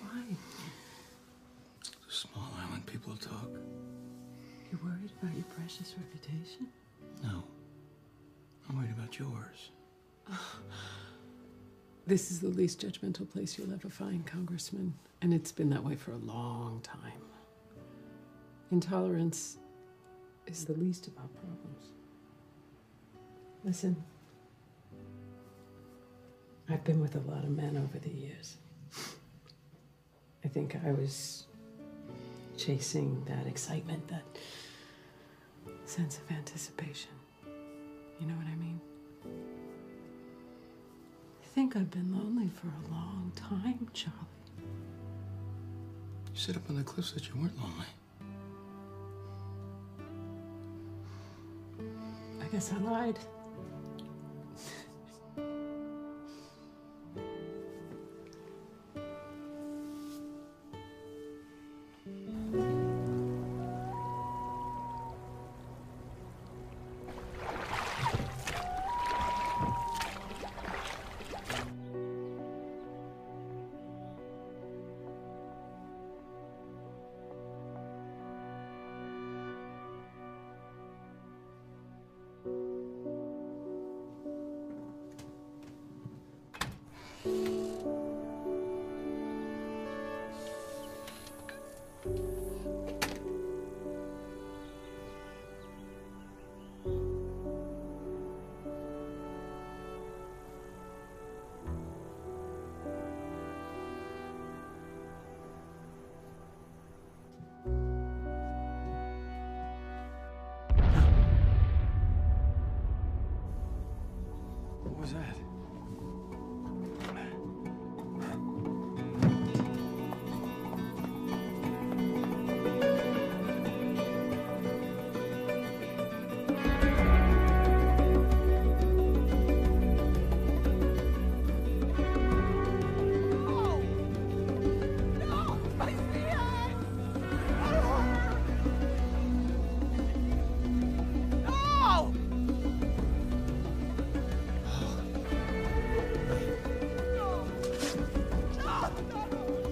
Why? It's a small island, people talk. You worried about your precious reputation? No. I'm worried about yours. This is the least judgmental place you'll ever find, Congressman. And it's been that way for a long time. Intolerance is the least of our problems. Listen, I've been with a lot of men over the years. I think I was chasing that excitement, that sense of anticipation. You know what I mean? I think I've been lonely for a long time, Charlie. You said up on the cliffs that you weren't lonely. I guess I lied. What was that?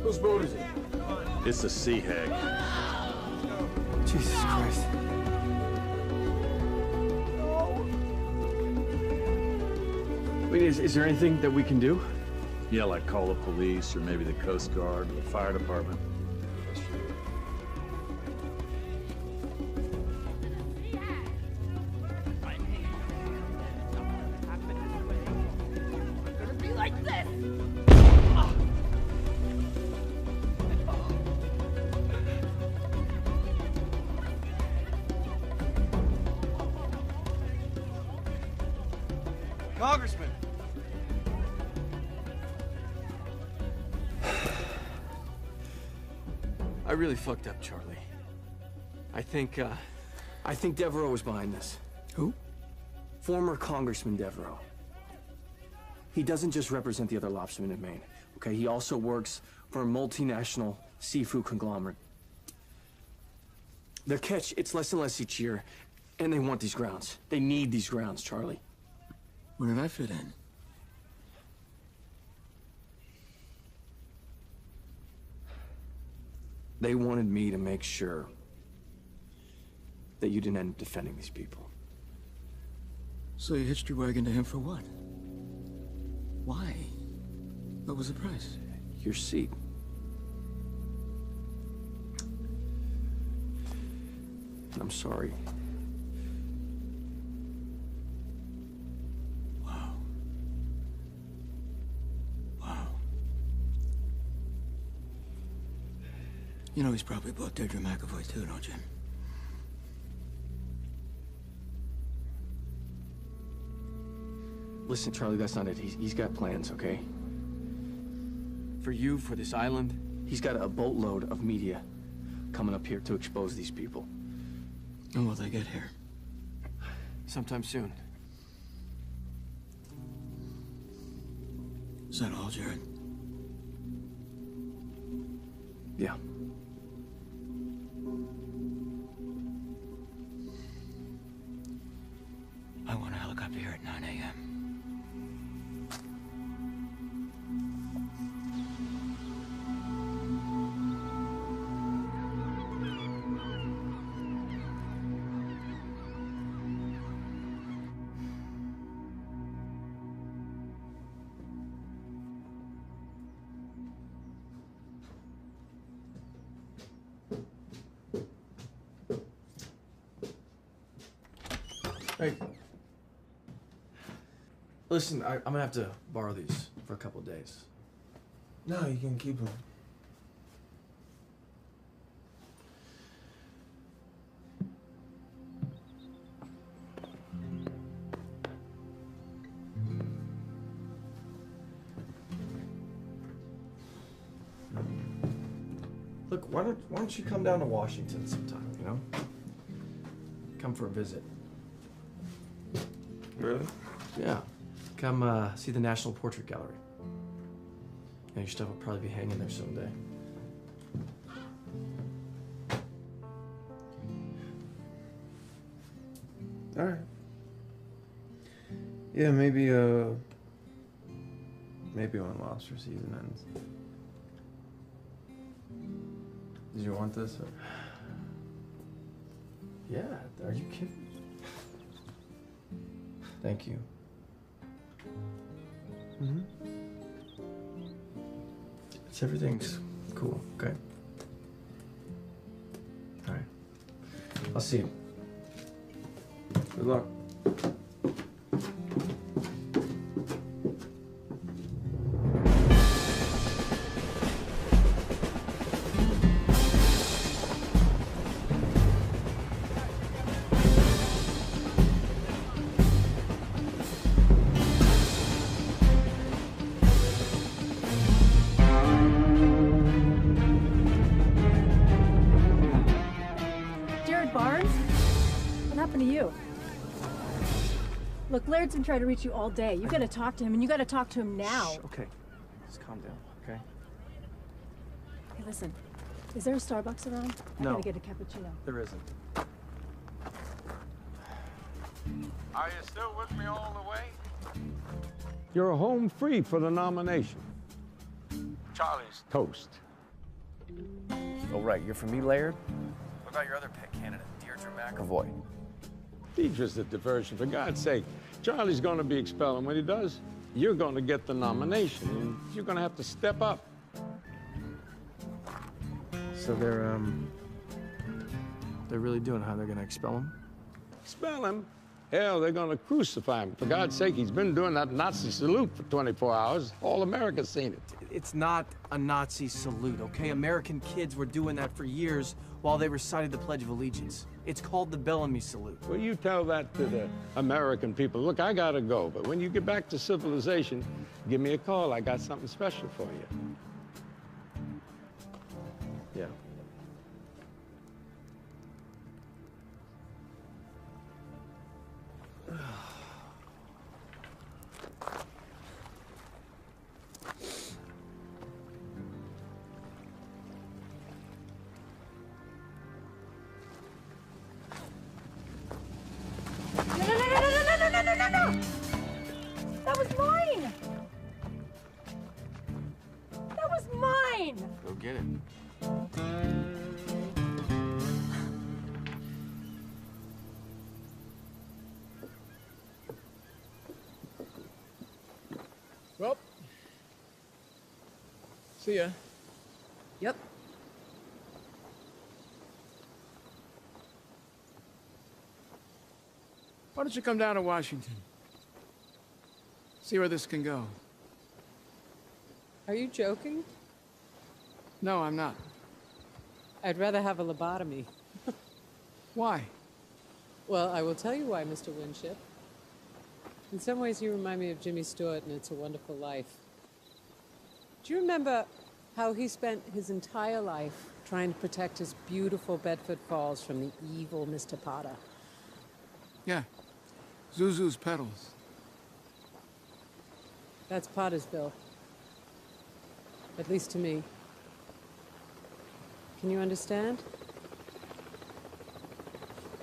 Whose boat is it? It's a sea hag. Jesus Christ. Wait, is there anything that we can do? Yeah, like call the police or maybe the Coast Guard or the fire department. Congressman! I really fucked up, Charlie. I think Devereaux was behind this. Who? Former Congressman Devereaux. He doesn't just represent the other lobstermen in Maine, okay? He also works for a multinational seafood conglomerate. Their catch, it's less and less each year, and they want these grounds. They need these grounds, Charlie. Where did I fit in? They wanted me to make sure that you didn't end up defending these people. So you hitched your wagon to him for what? Why? What was the price? Your seat. I'm sorry. Wow. Wow. You know he's probably bought Deirdre McAvoy too, don't you? Listen, Charlie, that's not it. He's got plans, okay? For you, for this island, he's got a boatload of media coming up here to expose these people. When will they get here? Sometime soon. Is that all, Jared? Yeah. I want a helicopter here at 9 a.m. Hey. Listen, I'm gonna have to borrow these for a couple of days. No, you can keep them. Look, why don't you come down to Washington sometime, you know? Come for a visit. Really? Yeah. Come see the National Portrait Gallery. Yeah, your stuff will probably be hanging there someday. All right. Yeah, maybe when lobster season ends. Did you want this? Or? Yeah, are you kidding? Thank you. Mm-hmm. Everything's cool, okay? All right. I'll see you. Good luck. Look, Laird's been trying to reach you all day. You gotta talk to him, and you gotta talk to him now. Shh, okay. Just calm down, okay? Hey, listen. Is there a Starbucks around? No. I gotta get a cappuccino. There isn't. Are you still with me all the way? You're home free for the nomination. Charlie's toast. Oh, right. You're from me, Laird? What about your other pet candidate, Deirdre McAvoy? Deidre's a diversion, for God's sake. Charlie's going to be expelled, and when he does, you're going to get the nomination, and you're going to have to step up. So they're really doing how they're gonna expel him? Expel him? Hell, they're going to crucify him. For God's sake, he's been doing that Nazi salute for 24 hours. All America's seen it. It's not a Nazi salute, okay? American kids were doing that for years while they recited the Pledge of Allegiance. It's called the Bellamy Salute. Well, you tell that to the American people. Look, I gotta go, but when you get back to civilization, give me a call. I got something special for you. Yeah. No! That was mine! That was mine! Go get it. Well, see ya. Yep. Why don't you come down to Washington? See where this can go. Are you joking? No, I'm not. I'd rather have a lobotomy. Why? Well, I will tell you why, Mr. Winship. In some ways, you remind me of Jimmy Stewart in It's a Wonderful Life. Do you remember how he spent his entire life trying to protect his beautiful Bedford Falls from the evil Mr. Potter? Yeah. Zuzu's petals. That's Pottersville. At least to me. Can you understand?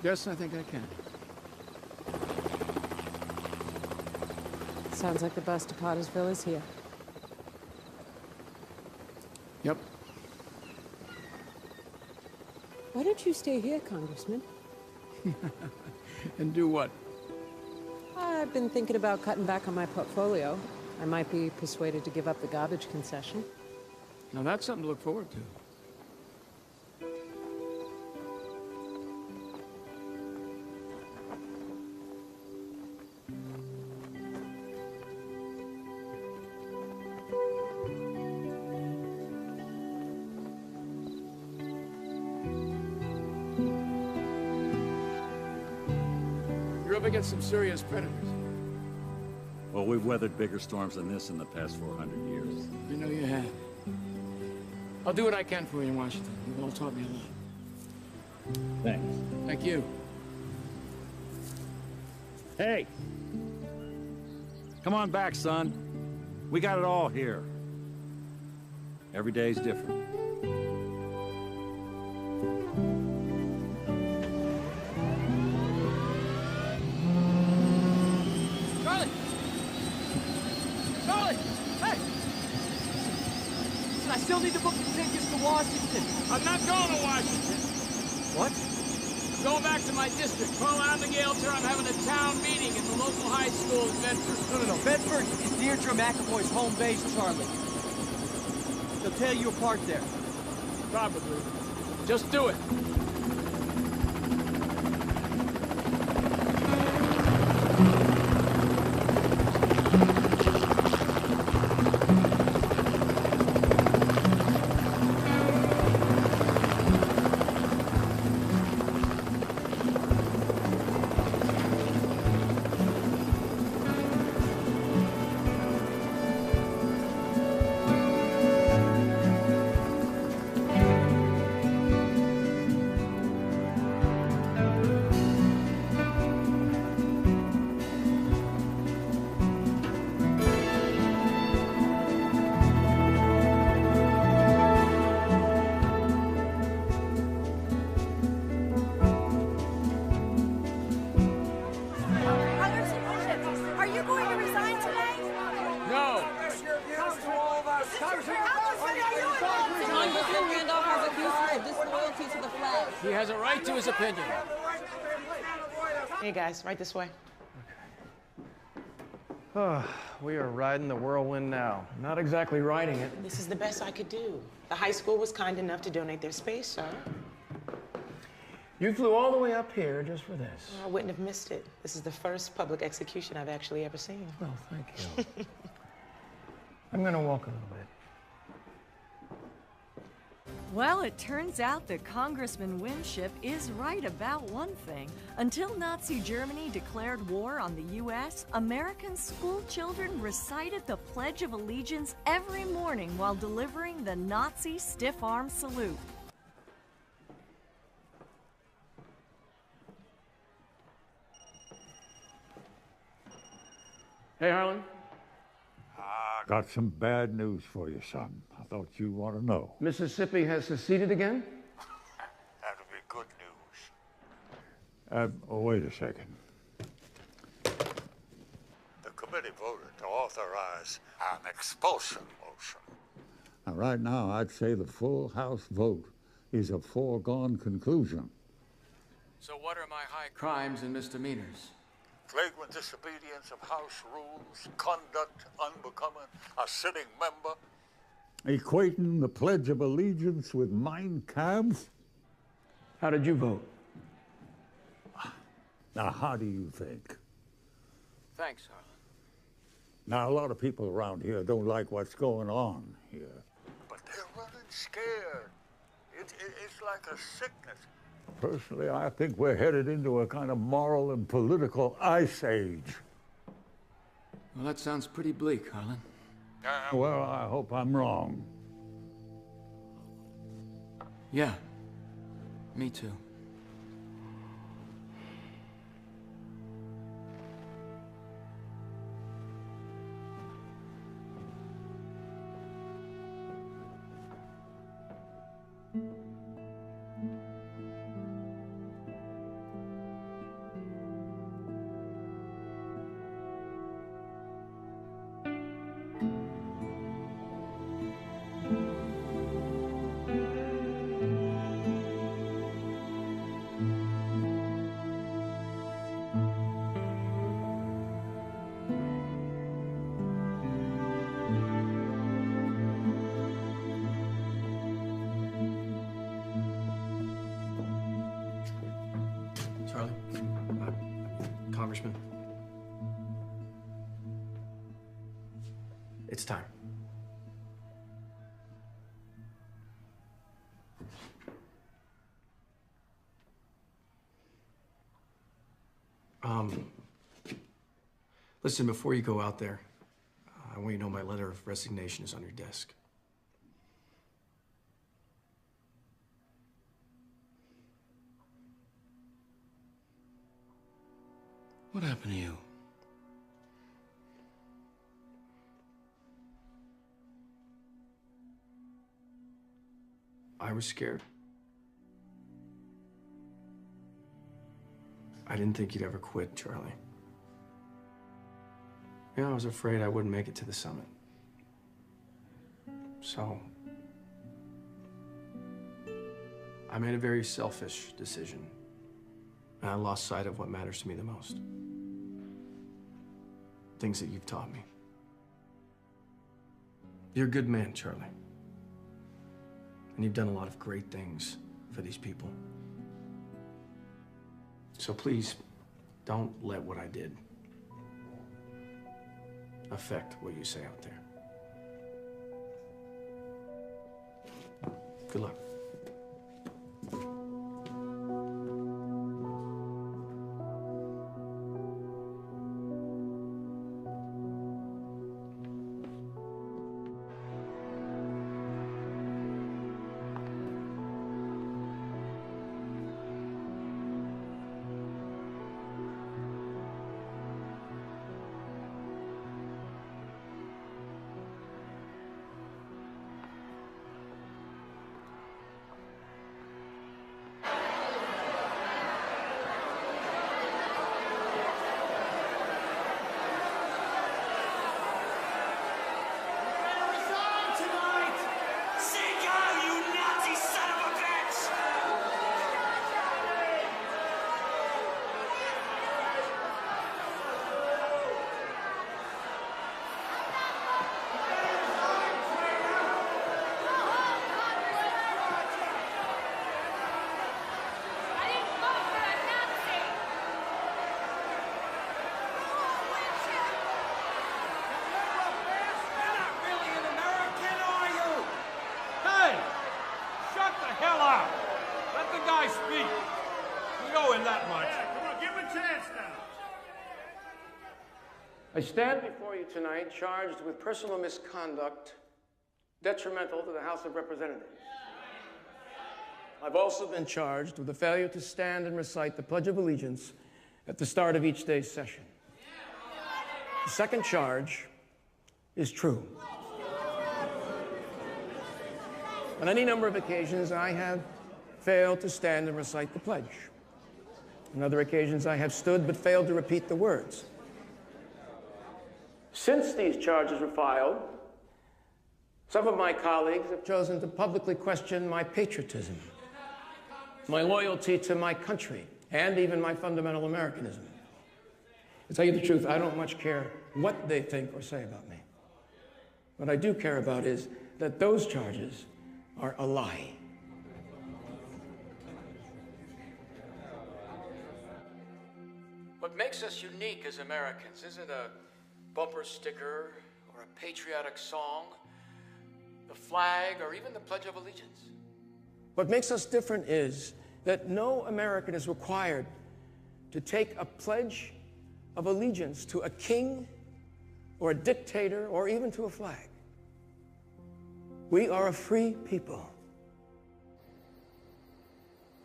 Yes, I think I can. Sounds like the bus to Pottersville is here. Yep. Why don't you stay here, Congressman? And do what? I've been thinking about cutting back on my portfolio. I might be persuaded to give up the garbage concession. Now that's something to look forward to. You're up against some serious predators. Well, we've weathered bigger storms than this in the past 400 years. I know you have. I'll do what I can for you in Washington. You've all taught me a lot. Thanks. Thank you. Hey! Come on back, son. We got it all here. Every day's different. Charlie! Charlie! Hey! Listen, I still need to book the tickets to Washington. I'm not going to Washington. What? I'm going back to my district. Carl Abigail, sir, I'm having a town meeting at the local high school in Bedford. No. Bedford is Deirdre McAvoy's home base, Charlie. They'll tear you apart there. Probably. Just do it. Are you going to resign today? No. Congressman Randolph has accused you of disloyalty to the flag. He has a right to his opinion. Hey guys, right this way. We are riding the whirlwind now. Not exactly riding it. This is the best I could do. The high school was kind enough to donate their space, sir. You flew all the way up here just for this. I wouldn't have missed it. This is the first public execution I've actually ever seen. Well, thank you. I'm gonna walk a little bit. Well, it turns out that Congressman Winship is right about one thing. Until Nazi Germany declared war on the U.S., American school children recited the Pledge of Allegiance every morning while delivering the Nazi stiff-arm salute. Hey, Harlan. I got some bad news for you, son. I thought you'd want to know. Mississippi has seceded again? That'll be good news. Wait a second. The committee voted to authorize an expulsion motion. Now, right now, I'd say the full House vote is a foregone conclusion. So what are my high crimes and misdemeanors? Flagrant disobedience of House rules, conduct unbecoming a sitting member, equating the Pledge of Allegiance with Mein Kampf. How did you vote? Now, how do you think? Thanks, Harlan. Now, a lot of people around here don't like what's going on here. But they're running scared. It's like a sickness. Personally, I think we're headed into a kind of moral and political ice age. Well, that sounds pretty bleak, Harlan. Well, I hope I'm wrong. Yeah, me too. Charlie? Congressman? It's time. Listen, before you go out there, I want you to know my letter of resignation is on your desk. What happened to you? I was scared. I didn't think you'd ever quit, Charlie. Yeah, I was afraid I wouldn't make it to the summit. So, I made a very selfish decision, and I lost sight of what matters to me the most. Things that you've taught me. You're a good man, Charlie. And you've done a lot of great things for these people. So please, don't let what I did affect what you say out there. Good luck. I stand before you tonight charged with personal misconduct detrimental to the House of Representatives. I've also been charged with the failure to stand and recite the Pledge of Allegiance at the start of each day's session. The second charge is true. On any number of occasions, I have failed to stand and recite the pledge. On other occasions, I have stood but failed to repeat the words. Since these charges were filed, some of my colleagues have chosen to publicly question my patriotism, my loyalty to my country, and even my fundamental Americanism. To tell you the truth, I don't much care what they think or say about me. What I do care about is that those charges are a lie. What makes us unique as Americans isn't a bumper sticker or a patriotic song, the flag, or even the Pledge of Allegiance. What makes us different is that no American is required to take a pledge of allegiance to a king or a dictator or even to a flag. We are a free people.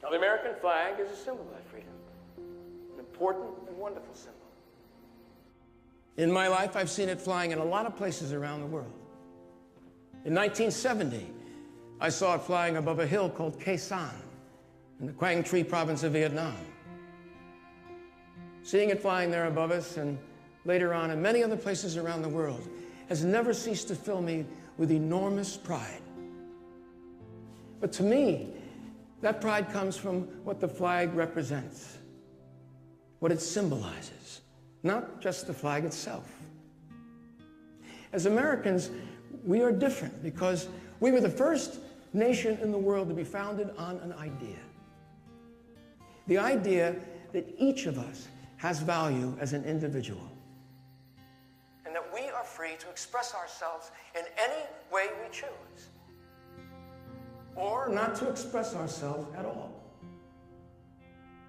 Now, the American flag is a symbol of that freedom, an important and wonderful symbol. In my life, I've seen it flying in a lot of places around the world. In 1970, I saw it flying above a hill called Khe San in the Quang Tri province of Vietnam. Seeing it flying there above us and later on in many other places around the world has never ceased to fill me with enormous pride. But to me, that pride comes from what the flag represents, what it symbolizes, not just the flag itself. As Americans, we are different because we were the first nation in the world to be founded on an idea. The idea that each of us has value as an individual, and that we are free to express ourselves in any way we choose, or not to express ourselves at all.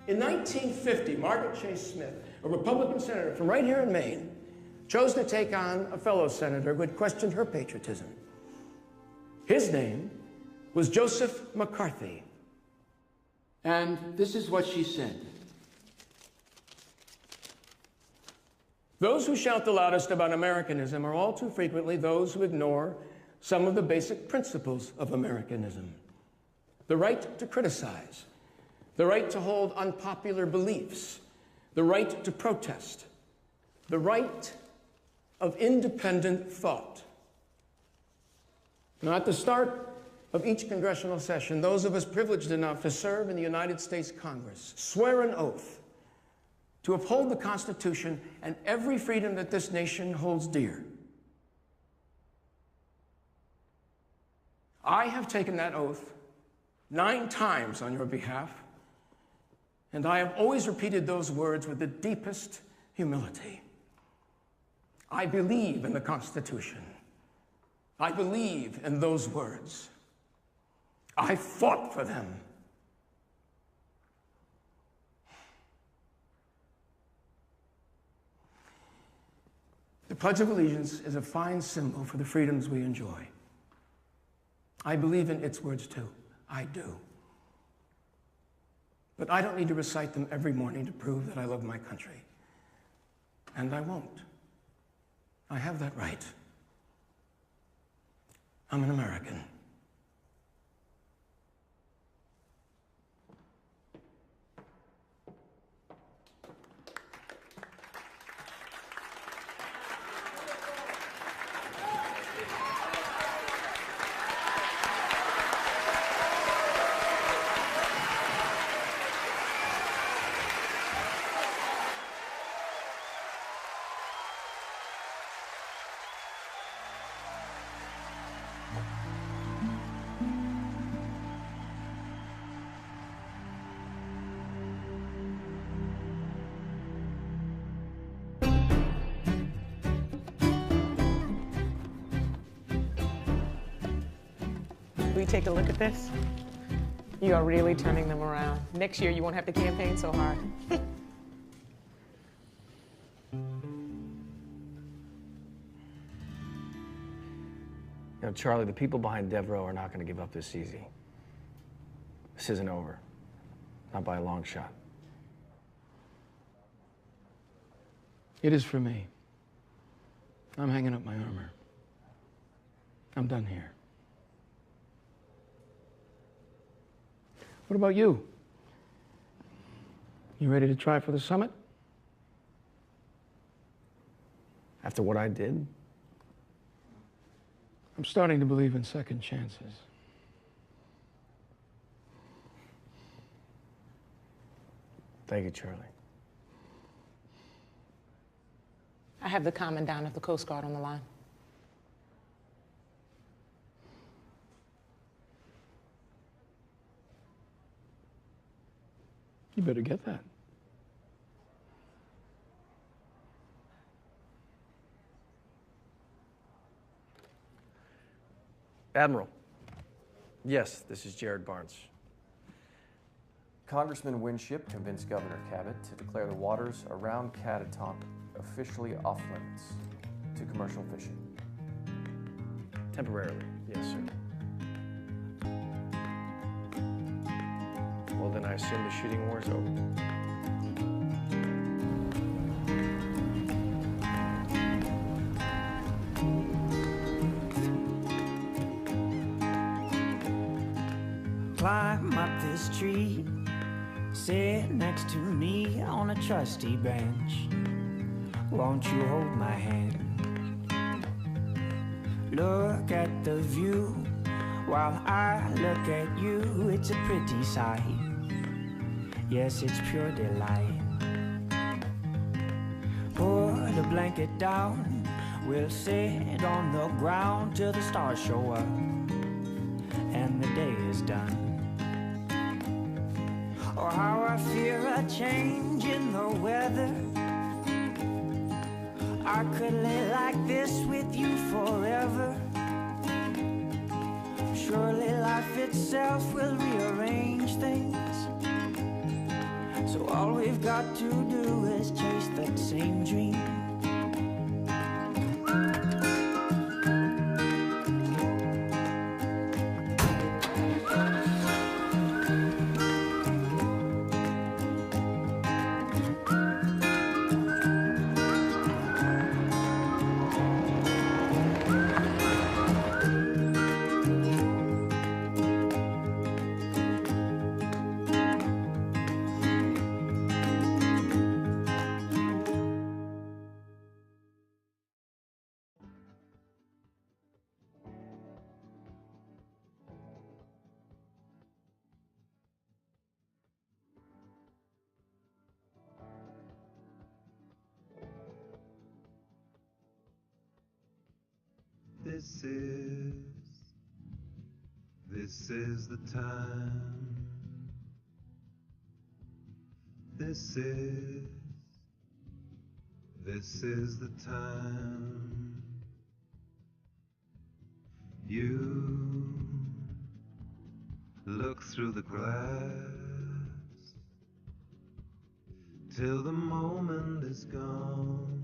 In 1950, Margaret Chase Smith, a Republican senator from right here in Maine, chose to take on a fellow senator who had questioned her patriotism. His name was Joseph McCarthy. And this is what she said. Those who shout the loudest about Americanism are all too frequently those who ignore some of the basic principles of Americanism. The right to criticize, the right to hold unpopular beliefs, the right to protest, the right of independent thought. Now, at the start of each congressional session, those of us privileged enough to serve in the United States Congress swear an oath to uphold the Constitution and every freedom that this nation holds dear. I have taken that oath 9 times on your behalf, and I have always repeated those words with the deepest humility. I believe in the Constitution. I believe in those words. I fought for them. The Pledge of Allegiance is a fine symbol for the freedoms we enjoy. I believe in its words too. I do. But I don't need to recite them every morning to prove that I love my country. And I won't. I have that right. I'm an American. Will you take a look at this? You are really turning them around. Next year, you won't have to campaign so hard. You know, Charlie, the people behind Devereaux are not going to give up this easy. This isn't over. Not by a long shot. It is for me. I'm hanging up my armor. I'm done here. What about you? You ready to try for the summit? After what I did? I'm starting to believe in second chances. Thank you, Charlie. I have the Commandant of the Coast Guard on the line. You better get that. Admiral, Yes, this is Jared Barnes. Congressman Winship convinced Governor Cabot to declare the waters around Catatonk officially off limits to commercial fishing. Temporarily, yes, sir. Well, then I assume the shooting war is over. Climb up this tree, sit next to me on a trusty bench. Won't you hold my hand? Look at the view while I look at you. It's a pretty sight. Yes, it's pure delight. Put a blanket down. We'll sit on the ground till the stars show up and the day is done. Oh, how I fear a change in the weather. I could live like this with you forever. Surely life itself will rearrange things. So all we've got to do is chase that same dream. This is the time. This is the time. You look through the glass till the moment is gone,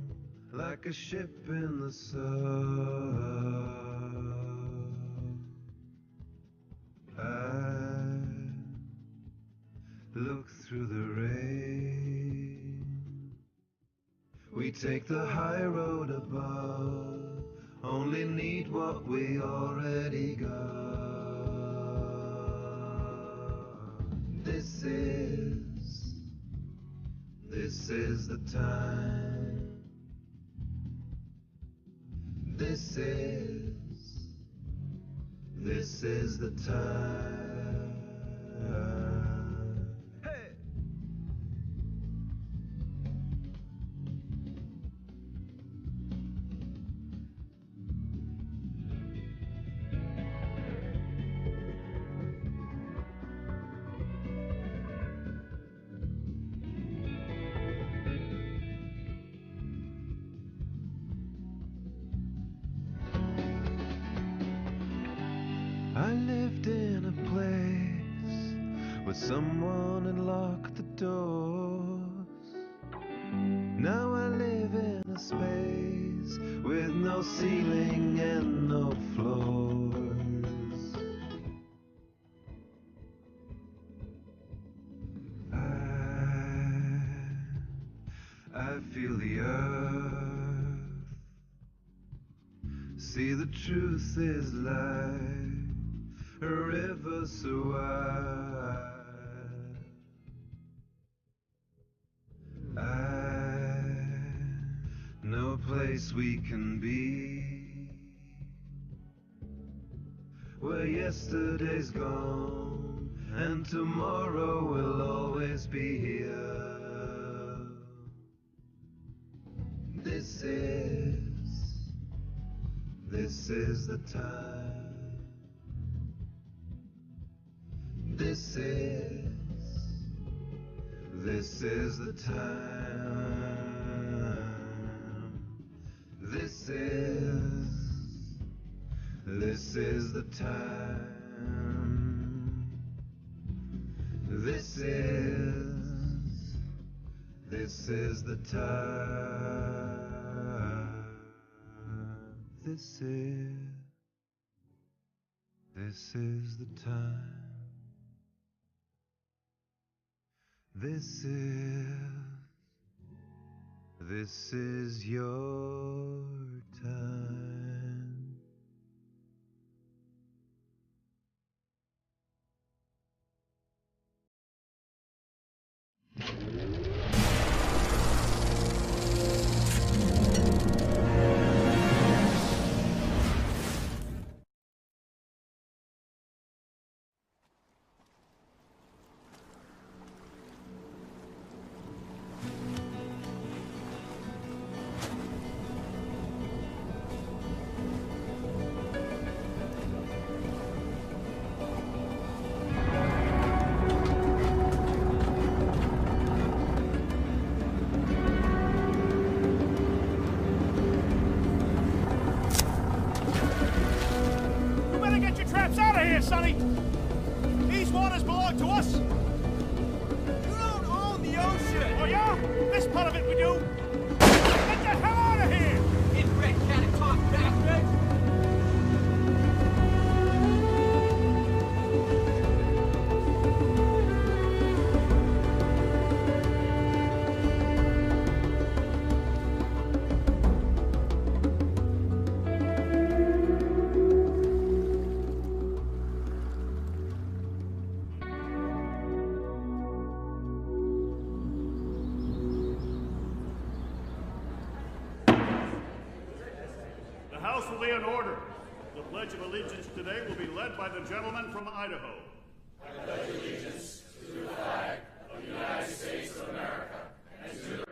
like a ship in the sun. I look through the rain. We take the high road above, only need what we already got. This is the time. This is the time. Hey! I lived in a place where someone had locked the doors. Now I live in a space with no ceiling and no floors. I feel the earth. See, the truth is life. A river so wide. I know a place we can be, where yesterday's gone and tomorrow will always be here. This is the time. This is the time. This is the time. This is the time. This is the time. This is your time. You better get your traps out of here, Sonny! These waters belong to us! You don't own the ocean! Oh, yeah? This part of it we do! Get the hell out of here! Inbred cat-talk bastard! The House will be in order. The Pledge of Allegiance today will be led by the gentleman from Idaho. I pledge allegiance to the flag of the United States of America and to the republic.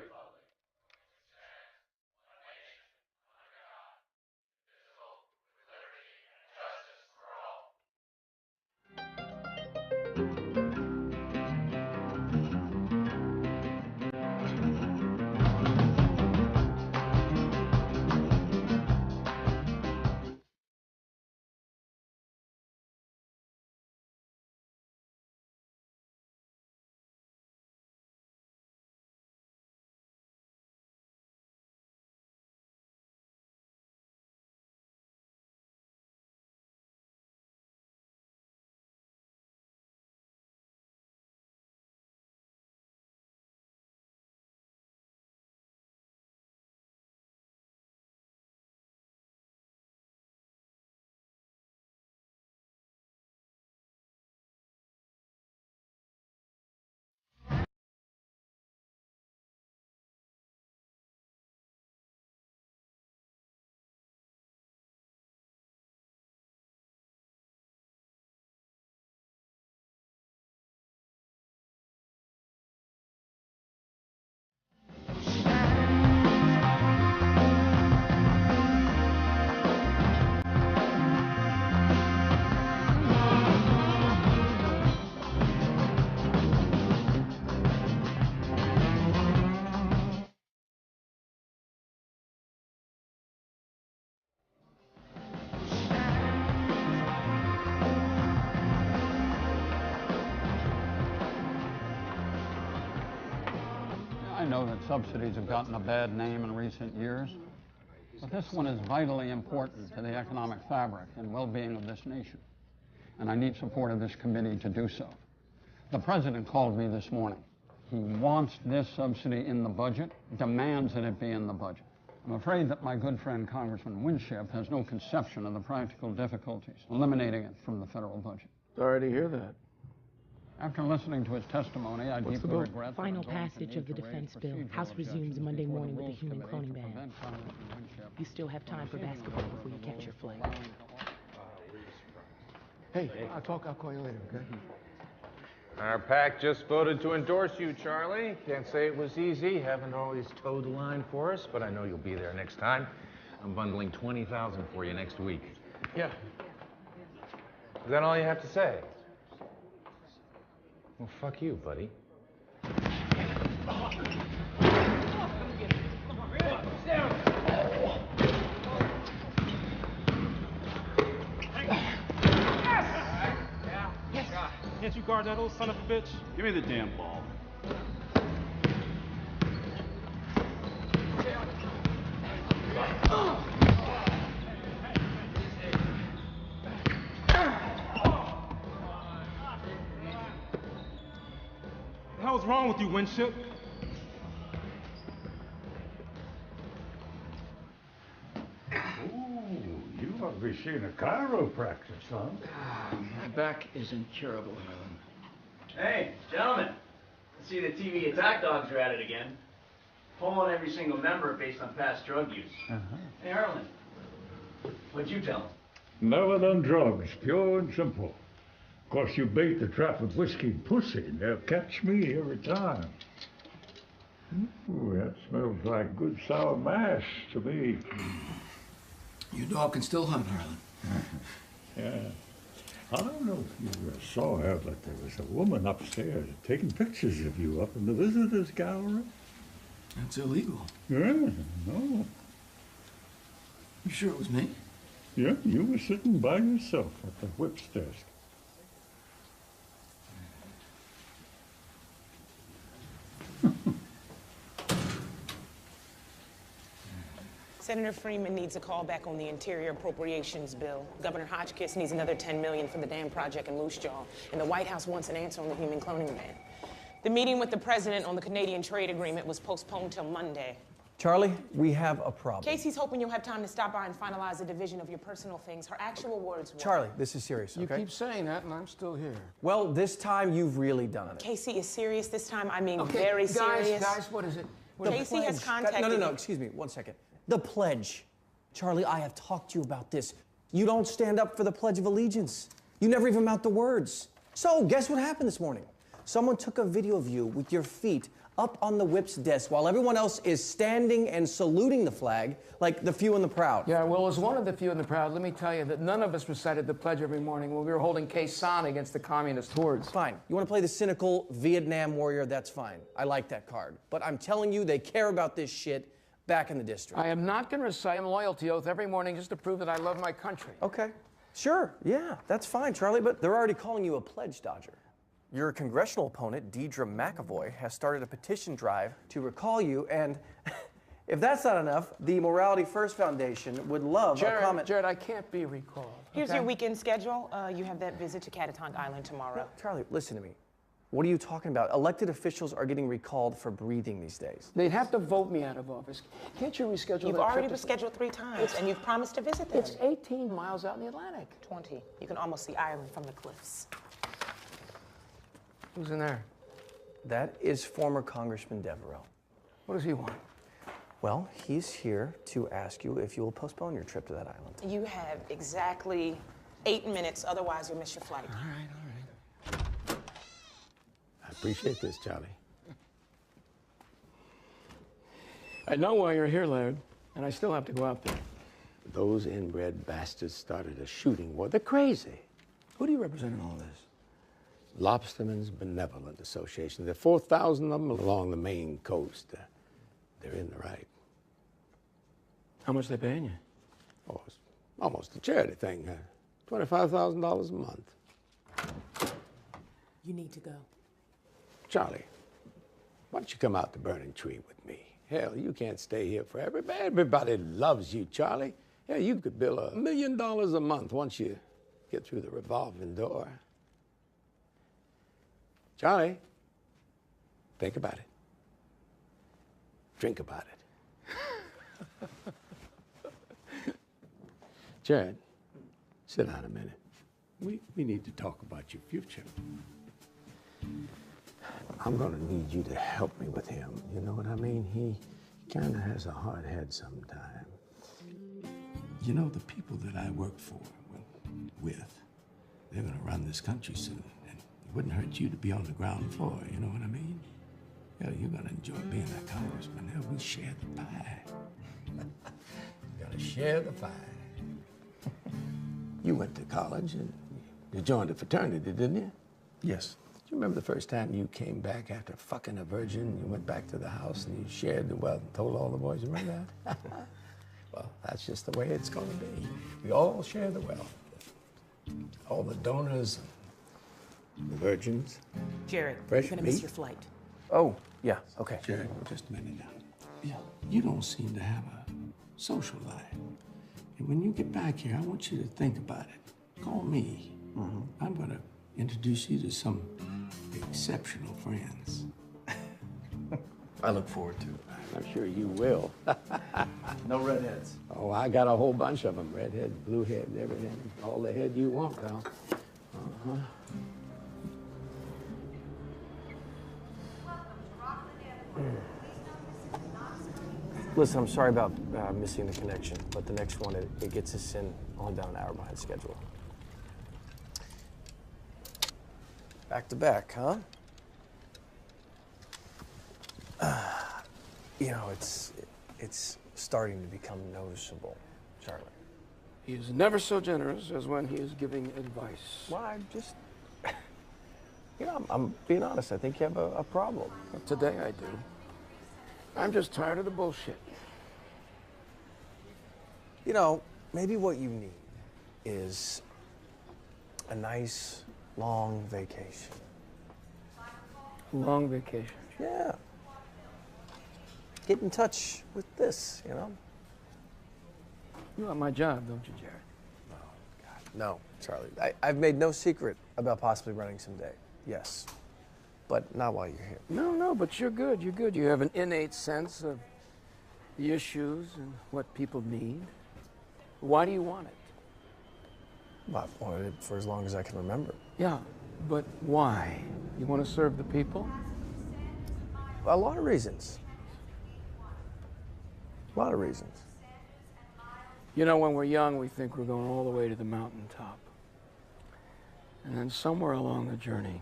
I know that subsidies have gotten a bad name in recent years, but this one is vitally important to the economic fabric and well-being of this nation, and I need support of this committee to do so. The president called me this morning. He wants this subsidy in the budget, demands that it be in the budget. I'm afraid that my good friend Congressman Winship has no conception of the practical difficulties eliminating it from the federal budget. Sorry to hear that. After listening to his testimony, I deeply regret Final passage of the defense bill. House resumes Monday morning with the human cloning ban. You still have time for basketball before you catch your flight. Hey, I'll call you later, okay? Our PAC just voted to endorse you, Charlie. Can't say it was easy. Haven't always towed the line for us, but I know you'll be there next time. I'm bundling 20,000 for you next week. Yeah. Is that all you have to say? Well, fuck you, buddy. Can't you guard guard that old son of a bitch? Give me the damn ball. What the hell's wrong with you, Winship? You must be seeing a chiropractor, son. My back is incurable, Harlan. Hey, gentlemen. I see the TV attack dogs are at it again. Polling every single member based on past drug use. Hey, Harlan. What'd you tell them? Never done drugs, pure and simple. Of course, you bait the trap with whiskey and pussy, and they'll catch me every time. Ooh, that smells like good sour mash to me. Your dog can still hunt, Harlan. Yeah. I don't know if you saw her, but there was a woman upstairs taking pictures of you up in the visitors' gallery. That's illegal. Yeah, no. You sure it was me? Yeah, you were sitting by yourself at the whip's desk. Senator Freeman needs a call back on the Interior Appropriations bill. Governor Hotchkiss needs another $10 million for the dam project in Moose Jaw. And the White House wants an answer on the human cloning ban. The meeting with the president on the Canadian trade agreement was postponed till Monday. Charlie, we have a problem. Casey's hoping you'll have time to stop by and finalize the division of your personal things. Her actual words were... Charlie, this is serious, okay? You keep saying that, and I'm still here. Well, this time you've really done it. Casey is serious this time. I mean, Okay, very serious. Guys, what is it? Casey has contacted... No, excuse me, 1 second. The pledge. Charlie, I have talked to you about this. You don't stand up for the Pledge of Allegiance. You never even mount the words. So, guess what happened this morning? Someone took a video of you with your feet up on the whip's desk while everyone else is standing and saluting the flag like the few and the proud. Yeah, well, as one of the few and the proud, let me tell you that none of us recited the pledge every morning when we were holding Quezon against the communist hordes. Fine. You want to play the cynical Vietnam warrior? That's fine. I like that card. But I'm telling you, they care about this shit back in the district. I am not going to recite a loyalty oath every morning just to prove that I love my country. Okay. Sure, yeah, that's fine, Charlie, but they're already calling you a pledge dodger. Your congressional opponent, Deidre McAvoy, has started a petition drive to recall you, and if that's not enough, the Morality First Foundation would love a comment. Jared, I can't be recalled. Here's your weekend schedule. You have that visit to Catatonk Island tomorrow. No, Charlie, listen to me. What are you talking about? Elected officials are getting recalled for breathing these days. They'd have to vote me out of office. Can't you reschedule You've that already trip rescheduled 3 times, and you've promised to visit them. It's 18 miles out in the Atlantic. 20. You can almost see Ireland from the cliffs. Who's in there? That is former Congressman Devereaux. What does he want? Well, he's here to ask you if you will postpone your trip to that island. You have exactly 8 minutes, otherwise you'll miss your flight. All right. I appreciate this, Charlie. I know why you're here, Laird, and I still have to go out there. Those inbred bastards started a shooting war. They're crazy. Who do you represent in all this? Lobstermen's Benevolent Association. There are 4,000 of them along the Maine coast. They're in the right. How much they paying you? Oh, it's almost a charity thing. $25,000 a month. You need to go. Charlie, why don't you come out to Burning Tree with me? Hell, you can't stay here forever. Everybody loves you, Charlie. Hell, you could bill $1 million a month once you get through the revolving door. Charlie, think about it. Drink about it. Jared, sit down a minute. We need to talk about your future. I'm gonna need you to help me with him. You know what I mean? He kind of has a hard head sometimes. You know, the people that I work for, with, they're gonna run this country soon. And it wouldn't hurt you to be on the ground floor, you know what I mean? Yeah, you're gonna enjoy being a congressman. Yeah, we share the pie. You gotta share the pie. You went to college and you joined a fraternity, didn't you? Yes. Do you remember the first time you came back after fucking a virgin? You went back to the house and you shared the wealth and told all the boys. You remember that? Well, that's just the way it's going to be. We all share the wealth. All the donors, The virgins? Jared, Fresh you're gonna meat? miss your flight. Oh, yeah, okay. Jared, just a minute now. Yeah, you don't seem to have a social life. And when you get back here, I want you to think about it. Call me. I'm gonna introduce you to some exceptional friends. I look forward to it. I'm sure you will. No redheads. Oh, I got a whole bunch of them. Redhead, blue head, everything. All the head you want, pal. Uh-huh. Listen, I'm sorry about missing the connection, but the next one, it gets us in only about an hour behind schedule. Back to back, huh? You know, it's starting to become noticeable, Charlie. He is never so generous as when he is giving advice. Well, I'm just, you know, I'm being honest. I think you have a problem. But today I do. I'm just tired of the bullshit. You know, maybe what you need is a nice, long vacation. Long vacation. Yeah. Get in touch with this, you know? You want my job, don't you, Jared? No, Charlie. I've made no secret about possibly running someday. Yes. But not while you're here. No, but you're good. You're good. You have an innate sense of the issues and what people need. Why do you want it? Well, I've wanted it for as long as I can remember. Yeah, but why? You want to serve the people? A lot of reasons. A lot of reasons. You know, when we're young, we think we're going all the way to the mountaintop. And then somewhere along the journey,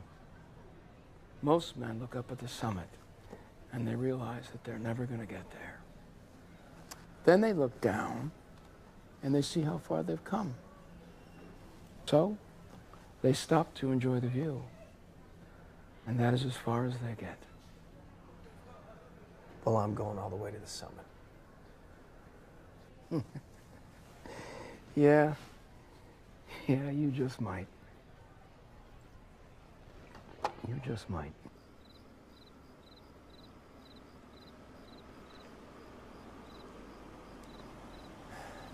most men look up at the summit and they realize that they're never going to get there. Then they look down and they see how far they've come. So they stop to enjoy the view. And that is as far as they get. Well, I'm going all the way to the summit. Yeah, you just might. You just might.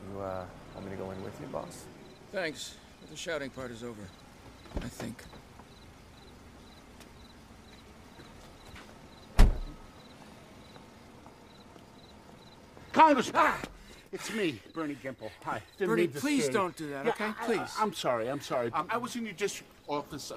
You, want me to go in with you, boss? Thanks, but the shouting part is over, I think. Congressman! Ah! It's me, Bernie Gimple. Hi. Didn't Bernie, mean to please scare you. don't do that, Yeah, okay? Please. I'm sorry. I was in your district office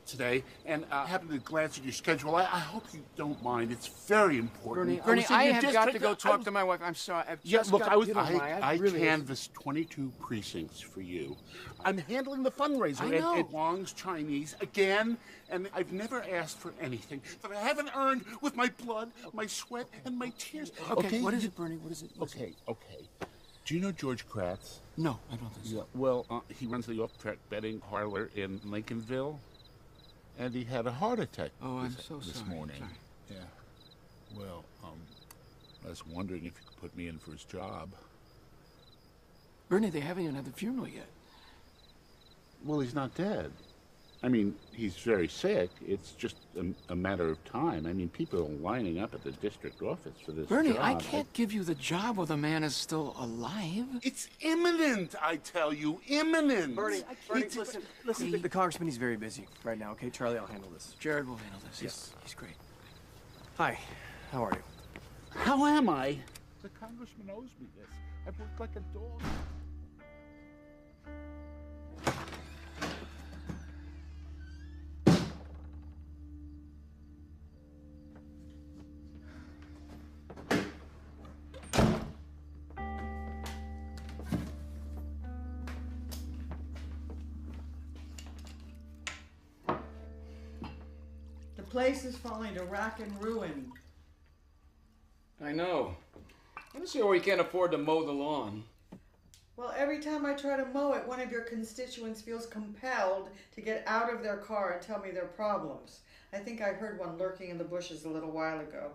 today and happened to glance at your schedule. I hope you don't mind. It's very important. Bernie, I have got to district. go talk to my wife. I'm sorry. I've Yeah, just look, got, I really canvassed 22 precincts for you. I'm handling the fundraiser I know. at Wong's Chinese again, and I've never asked for anything that I haven't earned with my blood, my sweat, and my tears. Okay, what is it, Bernie? What is it? Okay. Do you know George Kratz? No, I don't think so. Yeah, well, he runs the off-track betting parlor in Lincolnville, and he had a heart attack this morning. Sorry. Yeah. Well, I was wondering if you could put me in for his job. Bernie, they haven't even had the funeral yet. Well, he's not dead. I mean, he's very sick. It's just a matter of time. I mean, people are lining up at the district office for this Bernie, job. I can't give you the job while the man is still alive. It's imminent, I tell you, imminent. Bernie, listen. The congressman, he's very busy right now, okay? Charlie, I'll handle this. Jared will handle this. Yes. He's great. Hi, how are you? How am I? The congressman owes me this. I've worked like a dog. The place is falling to rack and ruin. I know. Let me see where we can't afford to mow the lawn. Well, every time I try to mow it, one of your constituents feels compelled to get out of their car and tell me their problems. I think I heard one lurking in the bushes a little while ago.